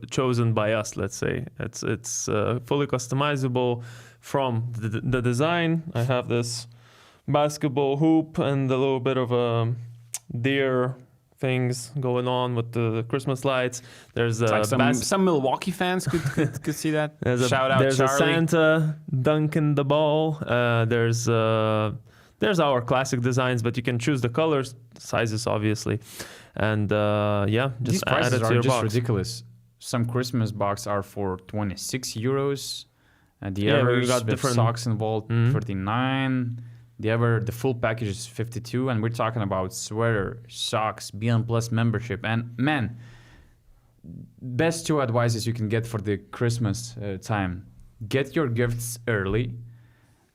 A: chosen by us. Let's say it's fully customizable from the design. I have this basketball hoop and a little bit of deer things going on with the Christmas lights. There's
C: like some Milwaukee fans could see that. Shout out
A: there's
C: Charlie.
A: a Santa dunking the ball. There's our classic designs, but you can choose the colors, sizes, obviously, and just
B: these
A: add
B: prices
A: it to
B: are
A: your
B: just
A: box.
B: ridiculous. Some Christmas box are for 26 euros. The
A: Yeah, we
B: others
A: got
B: with
A: different-
B: socks involved, 39. The full package is 52, and we're talking about sweater, socks, BN Plus membership, and man, best 2 advices you can get for the Christmas time: get your gifts early,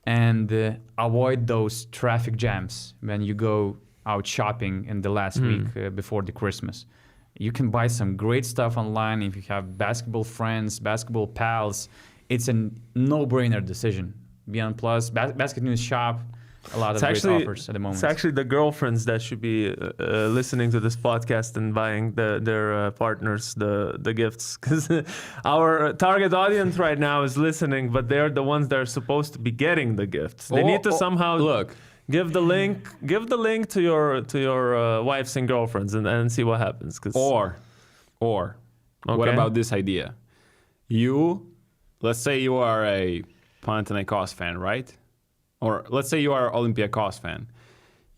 B: and avoid those traffic jams when you go out shopping in the last week before the Christmas. You can buy some great stuff online if you have basketball friends, basketball pals. It's a no-brainer decision. Beyond Plus, Basket News shop, a lot of great offers at the moment.
A: It's actually the girlfriends that should be listening to this podcast and buying their partners the gifts, because our target audience right now is listening, but they're the ones that are supposed to be getting the gifts. They need to somehow give the link to your wives and girlfriends and see what happens.
C: Or what about this idea? Let's say you are a Panathinaikos fan, right? Or let's say you are an Olympiacos fan.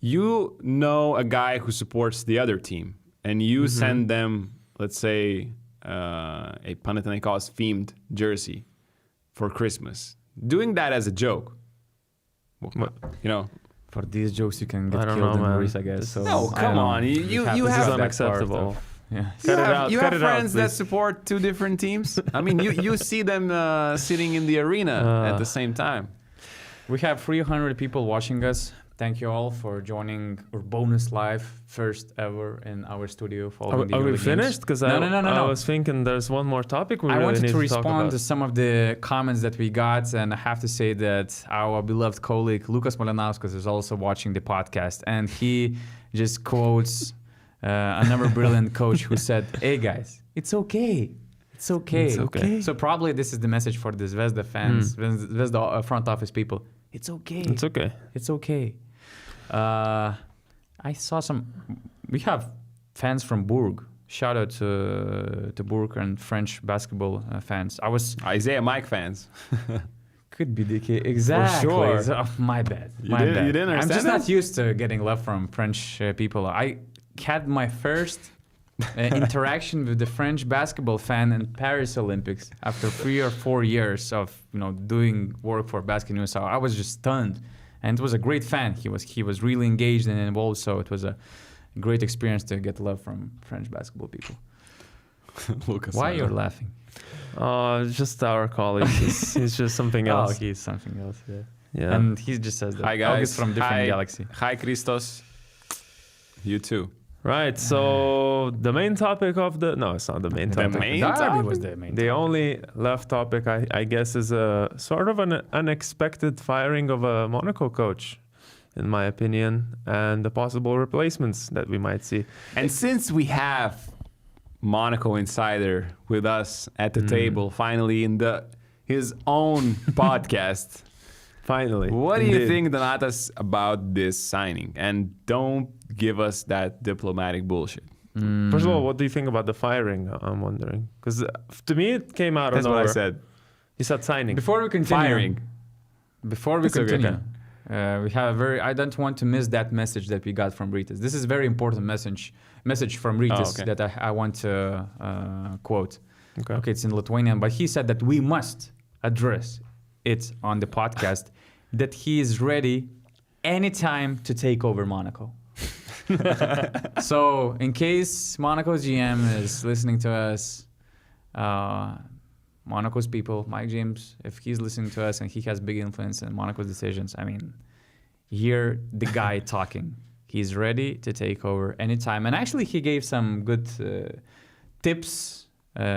C: You know a guy who supports the other team, and you send them, let's say, a Panathinaikos themed jersey for Christmas. Doing that as a joke,
B: For these jokes, you can get
A: I don't
B: killed
A: know,
B: in
A: man.
B: Greece, I guess. So
C: No,
B: I
C: come
B: don't
C: on.
B: know.
C: You
B: have
C: have-
B: to
A: This is
B: have that
A: unacceptable.
B: part of- yeah.
C: You have friends that
A: please.
C: support 2 different teams. I mean, you see them sitting in the arena at the same time.
B: We have 300 people watching us. Thank you all for joining our bonus live, first ever in our studio. Following the
A: Are we
B: Euro Games.
A: finished? Because
B: No.
A: I was thinking there's one more topic we
B: I
A: really
B: wanted
A: need
B: to
A: talk
B: respond
A: about.
B: to some of the comments that we got, and I have to say that our beloved colleague Lucas Molinauskas is also watching the podcast, and he just quotes another brilliant coach who said, "Hey guys, it's okay. It's okay.
A: It's okay."
B: So probably this is the message for the Zvezda fans, Zvezda front office people. It's okay.
A: It's okay.
B: It's okay. I saw we have fans from Bourg. Shout out to Bourg and French basketball fans.
C: Isaiah Mike fans.
B: Could be the case. Exactly.
C: sure.
B: So, my bad.
C: You
B: My
C: didn't-
B: bad.
C: you didn't
B: I'm
C: understand
B: just
C: that?
B: not used to getting love from French people. I had my first interaction with the French basketball fan in Paris Olympics after 3 or 4 years of doing work for Basket News. So I was just stunned, and it was a great fan. He was really engaged and involved. So it was a great experience to get love from French basketball people.
C: Lucas.
B: Why you're laughing?
A: Just our colleague. He's just something else.
B: Oh, he's something else. Yeah.
A: Yeah.
B: And he just says that.
C: Hi guys.
B: August from different galaxy.
C: Hi Christos. You too.
A: Right. So the main topic of it's not the main topic.
C: main
B: Derby
C: topic?
B: was the main.
A: The only left topic, I guess, is a sort of an unexpected firing of a Monaco coach, in my opinion, and the possible replacements that we might see.
C: And since we have Monaco Insider with us at the table, finally in his own podcast,
A: Finally.
C: what do you
A: Indeed.
C: think, Donatas, about this signing? And don't give us that diplomatic bullshit.
A: First of all, what do you think about the firing? I'm wondering. Because to me, it came out
C: That's
A: of
C: what I
A: nowhere.
C: said.
A: You said signing.
B: Before we continue,
C: Firing.
B: Before we
C: It's okay.
B: continue, we have I don't want to miss that message that we got from Ritas. This is a very important message from Ritas
C: okay.
B: that I want to quote.
A: Okay.
B: Okay, it's in Lithuanian, but he said that we must address it on the podcast that he is ready anytime to take over Monaco. So, in case Monaco's GM is listening to us, Monaco's people, Mike James, if he's listening to us and he has big influence in Monaco's decisions, I mean, hear the guy talking. He's ready to take over anytime. And actually, he gave some good tips,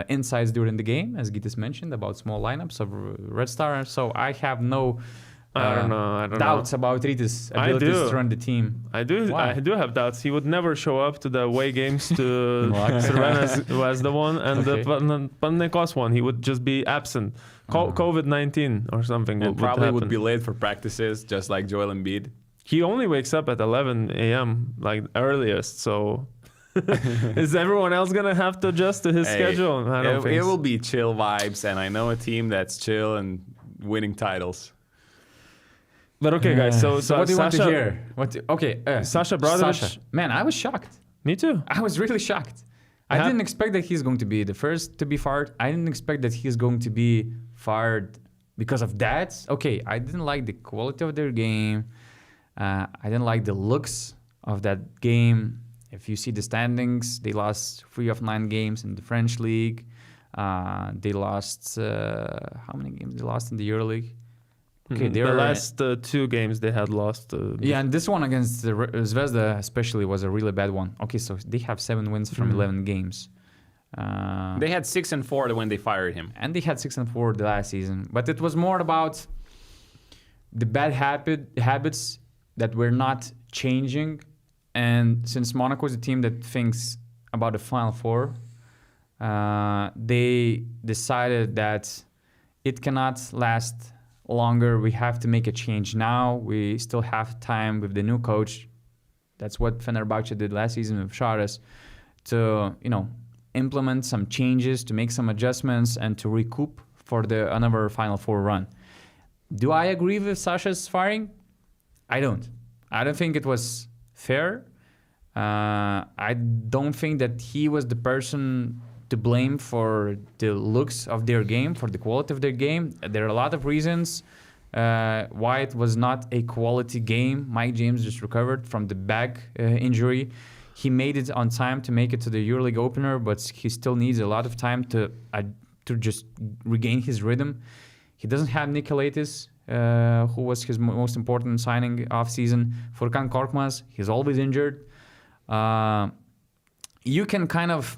B: insights during the game, as Gytis mentioned, about small lineups of Red Star. So I have no
A: I don't know.
B: doubts about Rytis' abilities to run the team.
A: I do have doubts. He would never show up to the away games to Cervena was the one, and the Panathinaikos one. He would just be absent. COVID-19 or something.
C: And probably would be late for practices, just like Joel Embiid.
A: He only wakes up at 11 a.m. like earliest, so is everyone else gonna have to adjust to his schedule? I don't think
C: it will be chill vibes, and I know a team that's chill and winning titles.
A: But okay, guys. So
B: what do you want to
A: Sasha,
B: hear?
A: Sasha Obradovic.
B: Sasha. Man, I was shocked.
A: Me too.
B: I was really shocked. I didn't expect that he's going to be the first to be fired. I didn't expect that he's going to be fired because of that. Okay, I didn't like the quality of their game. I didn't like the looks of that game. If you see the standings, they lost 3 of 9 games in the French league. They lost how many games they lost in the EuroLeague? Okay,
A: the last 2 games they had lost.
B: Yeah, and this one against the Zvezda especially was a really bad one. Okay, so they have 7 wins from 11 games.
C: They had 6-4 when they fired him.
B: And they had 6-4 the last season. But it was more about the bad habits that were not changing. And since Monaco is a team that thinks about the Final Four, they decided that it cannot last longer. We have to make a change now. We still have time with the new coach. That's what Fenerbahce did last season with Šaras, to implement some changes, to make some adjustments, and to recoup for another Final Four run. Do I agree with Sasha's firing? I don't. I don't think it was fair. I don't think that he was the person to blame for the looks of their game, for the quality of their game. There are a lot of reasons why it was not a quality game. Mike James just recovered from the back injury. He made it on time to make it to the EuroLeague opener, but he still needs a lot of time to just regain his rhythm. He doesn't have Nikolaitis, who was his most important signing off-season. Furkan Korkmaz, he's always injured. You can kind of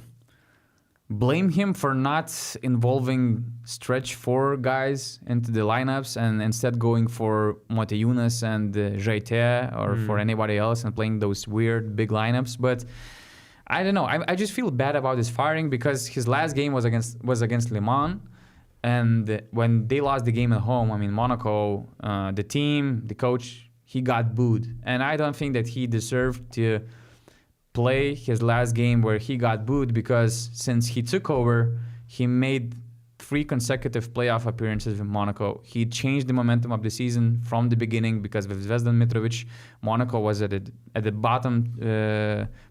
B: blame him for not involving stretch 4 guys into the lineups and instead going for Motiejunas and Žaitė or for anybody else and playing those weird big lineups. But I don't know. I just feel bad about his firing because his last game was against Le Mans. And when they lost the game at home, I mean, Monaco, the team, the coach, he got booed. And I don't think that he deserved to play his last game where he got booed, because since he took over, he made 3 consecutive playoff appearances with Monaco. He changed the momentum of the season from the beginning, because with Zvezda and Mitrovic, Monaco was at the bottom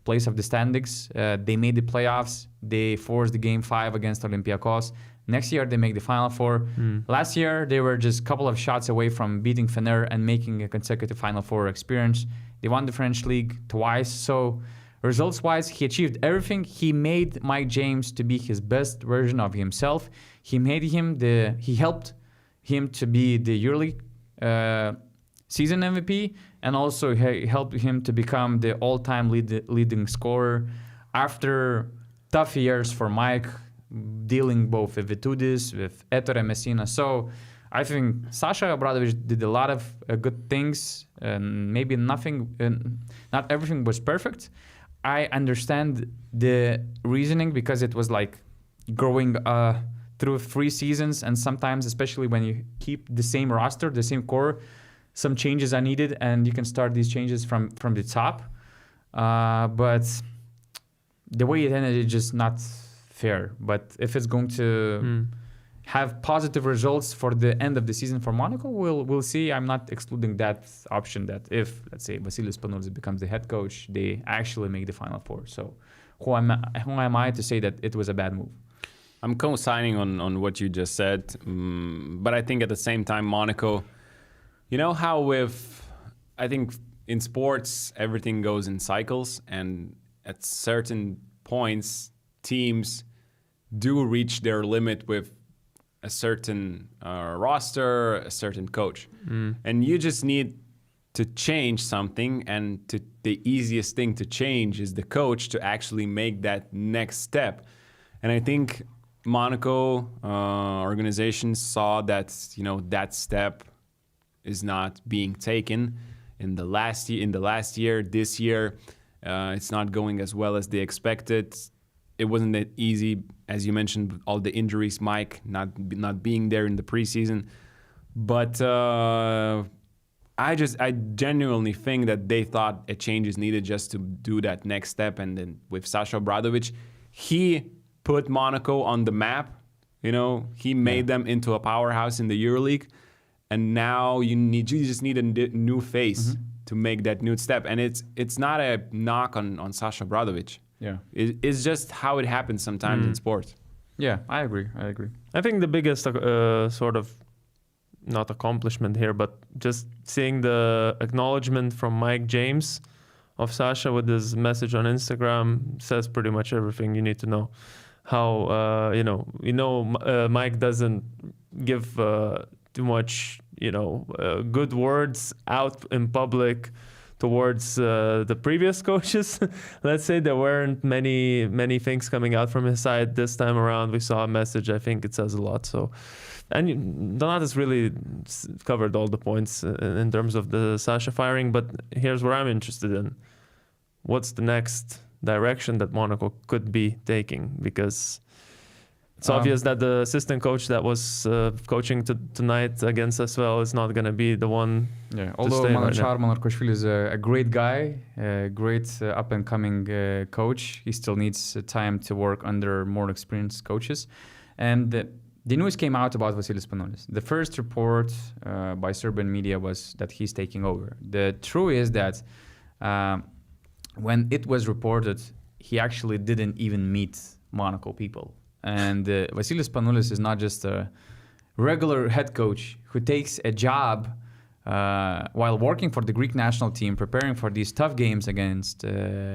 B: place of the standings. They made the playoffs. They forced the game 5 against Olympiacos. Next year, they make the Final Four. Last year, they were just a couple of shots away from beating Fener and making a consecutive Final Four experience. They won the French League twice. So results-wise, he achieved everything. He made Mike James to be his best version of himself. He helped him to be the EuroLeague season MVP, and also he helped him to become the all-time leading scorer after tough years for Mike, dealing both with Vitudis, with Ettore Messina. So I think Sasha Obradovic did a lot of good things, and maybe not everything was perfect. I understand the reasoning, because it was like growing through 3 seasons, and sometimes, especially when you keep the same roster, the same core, some changes are needed, and you can start these changes from the top. But the way it ended is just not fair. But if it's going to have positive results for the end of the season for Monaco, we'll see. I'm not excluding that option, that if, let's say, Vassilis Spanoulis becomes the head coach, they actually make the Final Four. So who am I to say that it was a bad move?
C: I'm co-signing on what you just said. But I think at the same time, Monaco, you know how I think in sports, everything goes in cycles, and at certain points, teams do reach their limit with a certain roster, a certain coach. And you just need to change something, and the easiest thing to change is the coach to actually make that next step. And I think Monaco organization saw that, you know, that step is not being taken in the last year. This year, it's not going as well as they expected. It wasn't that easy, as you mentioned, all the injuries, Mike not being there in the preseason. But I genuinely think that they thought a change is needed just to do that next step. And then with Sasa Obradovic, he put Monaco on the map. You know, he made them into a powerhouse in the EuroLeague. And now you just need a new face to make that new step. And it's not a knock on Sasa Obradovic.
B: Yeah.
C: It's just how it happens sometimes in sports.
B: Yeah, I agree.
A: I think the biggest sort of, not accomplishment here, but just seeing the acknowledgement from Mike James of Sasha with his message on Instagram says pretty much everything you need to know. How, Mike doesn't give too much, good words out in public towards the previous coaches. Let's say there weren't many things coming out from his side. This time around, we saw a message. I think it says a lot. So, and Donatas really covered all the points in terms of the Sasha firing. But here's where I'm interested in: what's the next direction that Monaco could be taking? Because it's obvious that the assistant coach that was coaching tonight against us is not going to be the one.
B: Yeah, although Manachar Manarkoshvili is a great guy, a great up-and-coming coach, he still needs time to work under more experienced coaches. And the news came out about Vassilis Spanoulis. The first report by Serbian media was that he's taking over. The truth is that when it was reported, he actually didn't even meet Monaco people. And Vassilis Spanoulis is not just a regular head coach who takes a job while working for the Greek national team, preparing for these tough games against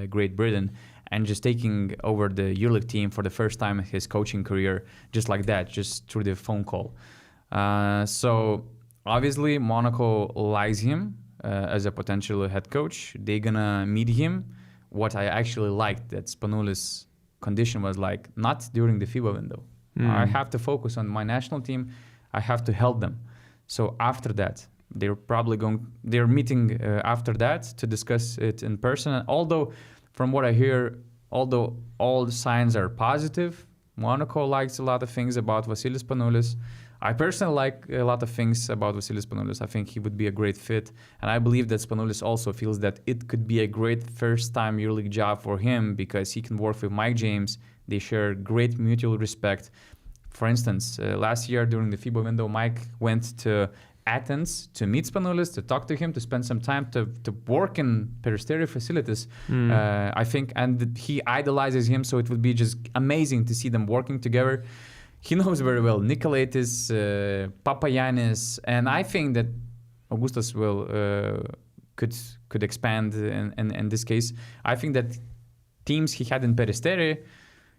B: Great Britain, and just taking over the EuroLeague team for the first time in his coaching career, just like that, just through the phone call. So obviously Monaco likes him as a potential head coach. They're gonna meet him. What I actually liked that Spanoulis' condition was like, not during the FIBA window. I have to focus on my national team. I have to help them. So after that, they're meeting after that to discuss it in person. And although from what I hear, although all the signs are positive, Monaco likes a lot of things about Vassilis Spanoulis. I personally like a lot of things about Vassilis Spanoulis. I think he would be a great fit. And I believe that Spanoulis also feels that it could be a great first-time EuroLeague job for him because he can work with Mike James. They share great mutual respect. For instance, last year during the FIBA window, Mike went to Athens to meet Spanoulis, to talk to him, to spend some time, to work in Peristeri facilities, I think. And he idolizes him, so it would be just amazing to see them working together. He knows very well Nikolaitis, Papagiannis, and I think that Augustas could expand in this case. I think that teams he had in Peristeri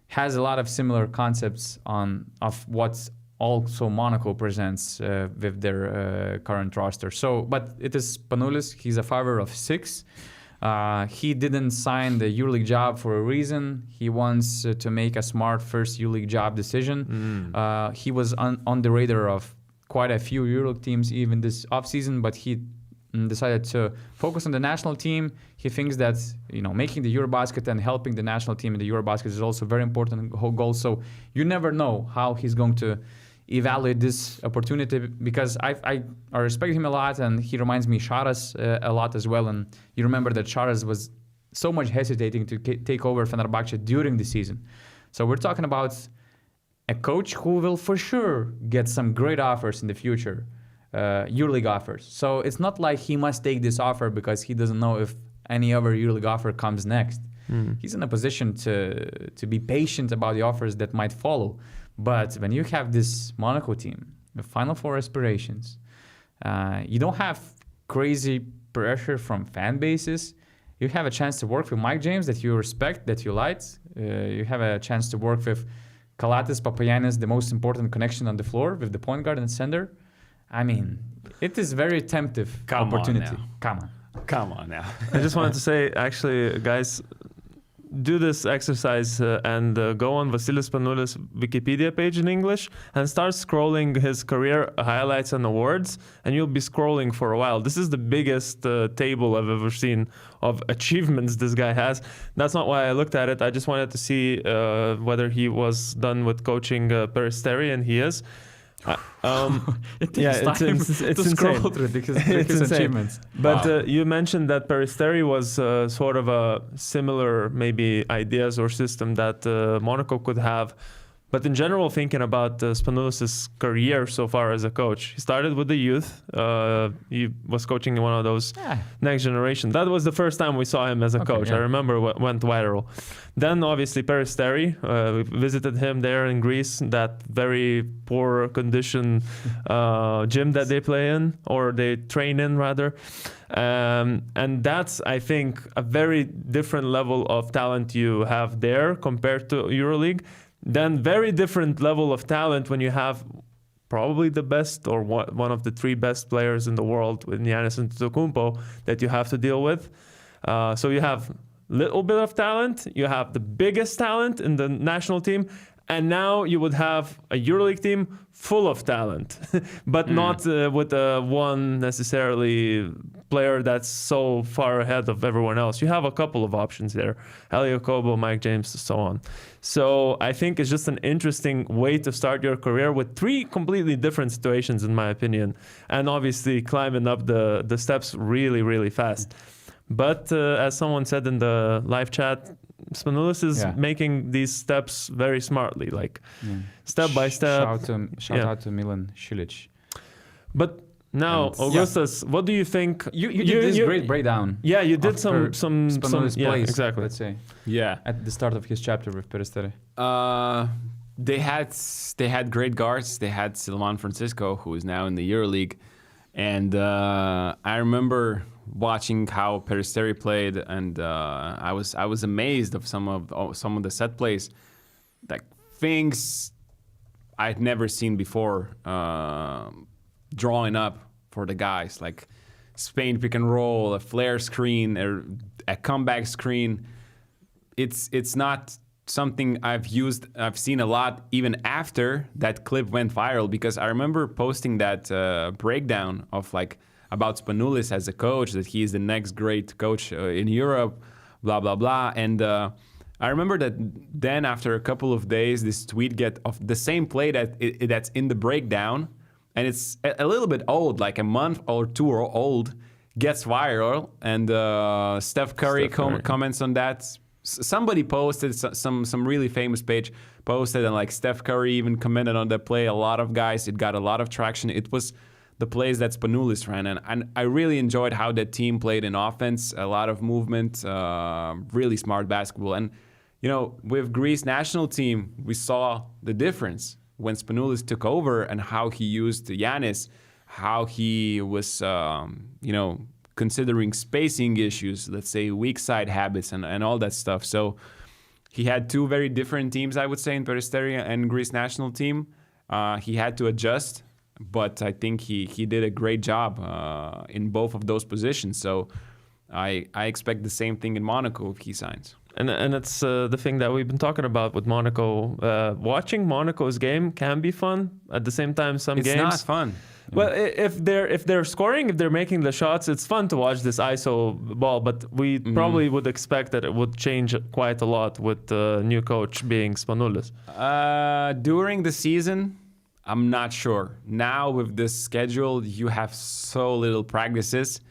B: has a lot of similar concepts of what also Monaco presents with their current roster. So, but it is Spanoulis. He's a father of 6. He didn't sign the EuroLeague job for a reason. He wants to make a smart first EuroLeague job decision. He was on the radar of quite a few EuroLeague teams even this offseason, but he decided to focus on the national team. He thinks that making the Eurobasket and helping the national team in the Eurobasket is also very important goal. So you never know how he's going to evaluate this opportunity, because I respect him a lot, and he reminds me Sharas a lot as well. And you remember that Sharas was so much hesitating to take over Fenerbahce during the season. So we're talking about a coach who will for sure get some great offers in the future, EuroLeague offers. So it's not like he must take this offer because he doesn't know if any other EuroLeague offer comes next. He's in a position to be patient about the offers that might follow. But when you have this Monaco team, the Final Four aspirations, you don't have crazy pressure from fan bases. You have a chance to work with Mike James that you respect, that you like. You have a chance to work with Kalatis, Papagiannis, the most important connection on the floor with the point guard and center. I mean, it is very tempting opportunity.
C: Come on now.
A: I just wanted to say, actually, guys, do this exercise and go on Vassilis Spanoulis Wikipedia page in English and start scrolling his career highlights and awards, and you'll be scrolling for a while. This is the biggest table I've ever seen of achievements this guy has. That's not why I looked at it. I just wanted to see whether he was done with coaching Peristeri, and he is.
B: It takes time to scroll through his achievements.
A: But you mentioned that Peristeri was sort of a similar maybe ideas or system that Monaco could have. But in general, thinking about Spanoulis' career so far as a coach, he started with the youth. He was coaching in one of those next generation. That was the first time we saw him as a coach. I remember what went viral. Then obviously Peristeri, we visited him there in Greece, that very poor condition gym that they play in, or they train in rather. And that's, I think, a very different level of talent you have there compared to EuroLeague. Then very different level of talent when you have probably the best or one of the three best players in the world with Ioannis and Antetokounmpo that you have to deal with. So you have little bit of talent, you have the biggest talent in the national team, and now you would have a EuroLeague team full of talent, but not with one necessarily player that's so far ahead of everyone else. You have a couple of options there, Elio Kobo, Mike James, and so on. So I think it's just an interesting way to start your career with three completely different situations, in my opinion, and obviously climbing up the steps really, really fast. But as someone said in the live chat, Spanoulis is making these steps very smartly, like step by step.
B: Shout out to Milan Šilić.
A: But now, Augustus, what do you think?
B: You did this great breakdown.
A: Yeah, you did some
B: Spanoulis plays,
A: exactly.
B: let's say.
C: Yeah.
B: At the start of his chapter with Peristeri.
C: They had great guards. They had Silvan Francisco, who is now in the EuroLeague, and I remember watching how Peristeri played, and I was amazed of some of the set plays, like things I'd never seen before, drawing up for the guys, like Spain pick and roll, a flare screen, a comeback screen. It's not something I've seen a lot even after that clip went viral, because I remember posting that breakdown of like about Spanoulis as a coach, that he is the next great coach in Europe, blah, blah, blah. And I remember that then after a couple of days, this tweet of the same play that's in the breakdown, and it's a little bit old, like a month or two old, gets viral, and Steph Curry comments on that. Somebody posted, some really famous page posted, and like Steph Curry even commented on that play. A lot of guys, it got a lot of traction. It was the plays that Spanoulis ran, and I really enjoyed how that team played in offense. A lot of movement, really smart basketball. And you know, with Greece national team, we saw the difference when Spanoulis took over and how he used Ioannis, how he was, considering spacing issues, let's say weak side habits and all that stuff. So he had two very different teams, I would say, in Peristeri and Greece national team. He had to adjust, but I think he did a great job in both of those positions. So I expect the same thing in Monaco if he signs.
A: And it's the thing that we've been talking about with Monaco. Watching Monaco's game can be fun. At the same time, games...
C: It's not fun.
A: Well, if they're scoring, if they're making the shots, it's fun to watch this ISO ball. But we probably would expect that it would change quite a lot with the new coach being Spanoulis.
C: During the season, I'm not sure. Now with this schedule, you have so little practices.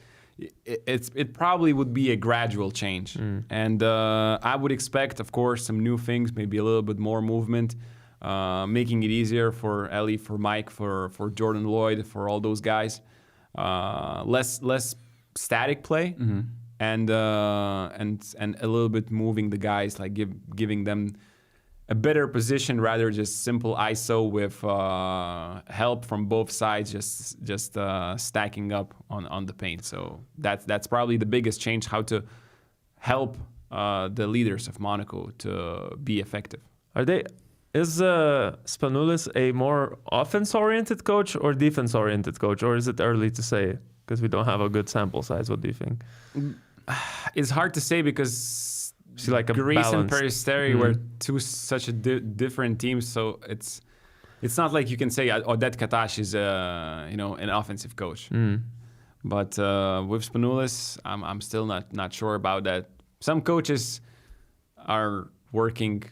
C: It probably would be a gradual change. And I would expect, of course, some new things, maybe a little bit more movement, making it easier for Ellie, for Mike, for Jordan Lloyd, for all those guys. Less static play, and a little bit moving the guys, like giving them a better position rather just simple ISO with help from both sides, just stacking up on the paint. So that's probably the biggest change, how to help the leaders of Monaco to be effective.
A: Are they Is Spanoulis a more offense-oriented coach or defense-oriented coach, or is it early to say because we don't have a good sample size? What do you think?
C: It's hard to say because
A: Like a
C: Greece and
A: balance.
C: Peristeri were such a different teams, so it's not like you can say Odette Katash is an offensive coach. But with Spanoulis, I'm still not sure about that. Some coaches are working,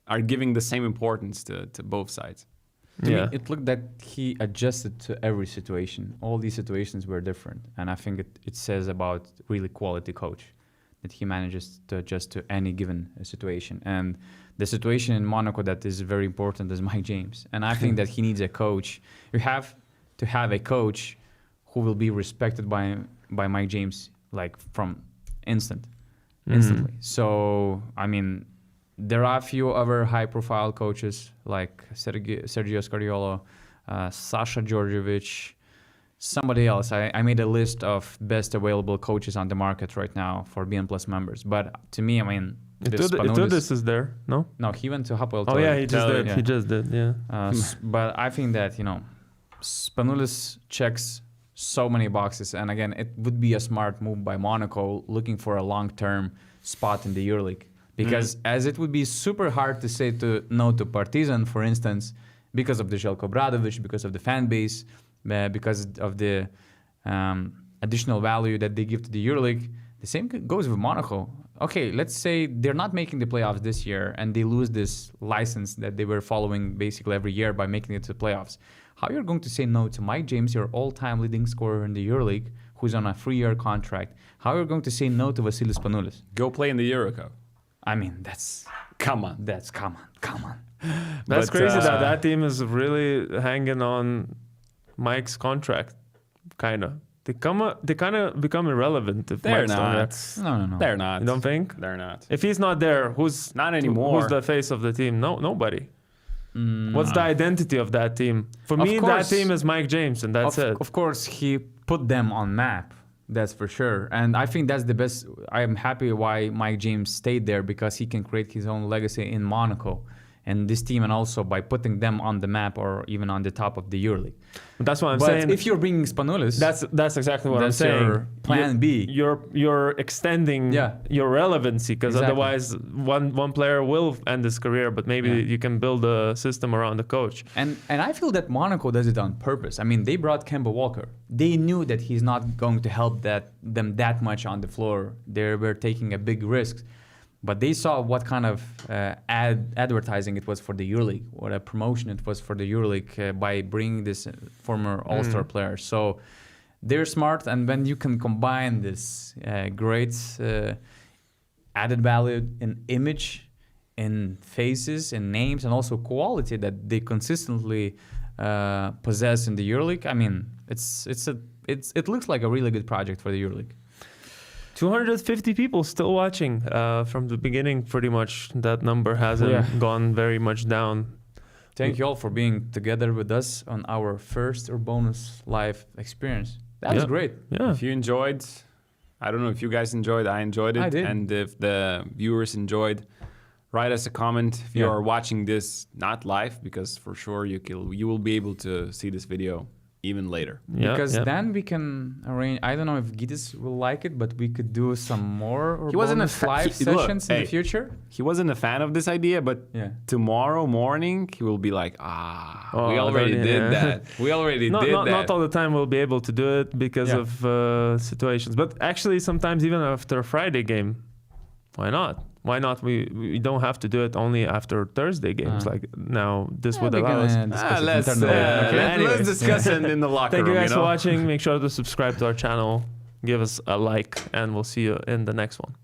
C: are giving the same importance to both sides.
B: To me, it looked that he adjusted to every situation. All these situations were different. And I think it says about really quality coach, that he manages to adjust to any given situation. And the situation in Monaco that is very important is Mike James. And I think that he needs a coach. You have to have a coach who will be respected by Mike James, like from instantly. So, I mean, there are a few other high-profile coaches like Sergio Scariolo, Sasha Georgievich, somebody else. I made a list of best available coaches on the market right now for BN Plus members. But to me, I mean,
A: Itudis is there, no?
B: No, he went to Hapoel.
A: Oh yeah, he just did.
B: Yeah.
A: He just did. Yeah.
B: But I think that Spanoulis checks so many boxes, and again, it would be a smart move by Monaco looking for a long-term spot in the EuroLeague. Because as it would be super hard to say no to Partizan, for instance, because of the Željko Obradovic, because of the fan base, because of the additional value that they give to the EuroLeague. The same goes with Monaco. Okay, let's say they're not making the playoffs this year and they lose this license that they were following basically every year by making it to the playoffs. How you're going to say no to Mike James, your all-time leading scorer in the EuroLeague, who's on a 3-year contract? How you're going to say no to Vassilis Spanoulis?
C: Go play in the EuroCup.
B: I mean, that's come on. That's come on.
A: That's crazy that team is really hanging on Mike's contract, kind of. They kind of become irrelevant if
C: They're
A: Mike's
C: not.
B: No.
C: They're not.
A: You don't think?
C: They're not.
A: If he's not there, who's
C: not anymore?
A: Who's the face of the team? Nobody. What's the identity of that team? For me, that team is Mike James, and that's it.
B: Of course, he put them on map. That's for sure. And I think that's the best. I am happy why Mike James stayed there, because he can create his own legacy in Monaco and this team, and also by putting them on the map or even on the top of the EuroLeague.
A: That's what I'm saying.
B: But if you're bringing Spanoulis,
A: that's exactly what I'm saying.
B: Your plan B.
A: You're extending your relevancy, because otherwise one player will end his career, but maybe you can build a system around the coach.
B: And I feel that Monaco does it on purpose. I mean, they brought Kemba Walker. They knew that he's not going to help them that much on the floor. They were taking a big risk. But they saw what kind of advertising it was for the EuroLeague, what a promotion it was for the EuroLeague by bringing this former All-Star player. So they're smart, and when you can combine this great added value in image, in faces, in names, and also quality that they consistently possess in the EuroLeague, I mean, it looks like a really good project for the EuroLeague.
A: 250 people still watching from the beginning, pretty much. That number hasn't gone very much down.
B: Thank you all for being together with us on our first URBONUS live experience. That was great.
A: Yeah.
C: If you enjoyed, I don't know if you guys enjoyed, I enjoyed it.
B: I did.
C: And if the viewers enjoyed, write us a comment if you are watching this not live, because for sure you will be able to see this video even later.
B: Because then we can arrange, I don't know if Gytis will like it, but we could do some more live sessions in the future.
C: He wasn't a fan of this idea, but tomorrow morning he will be like, we already did that. We already did that.
A: Not all the time we'll be able to do it because of situations. But actually, sometimes even after a Friday game, why not? Why not? We don't have to do it only after Thursday games. Like now, this would allow us.
C: Let's discuss it in the locker room.
A: Thank you guys for watching. Make sure to subscribe to our channel, give us a like, and we'll see you in the next one.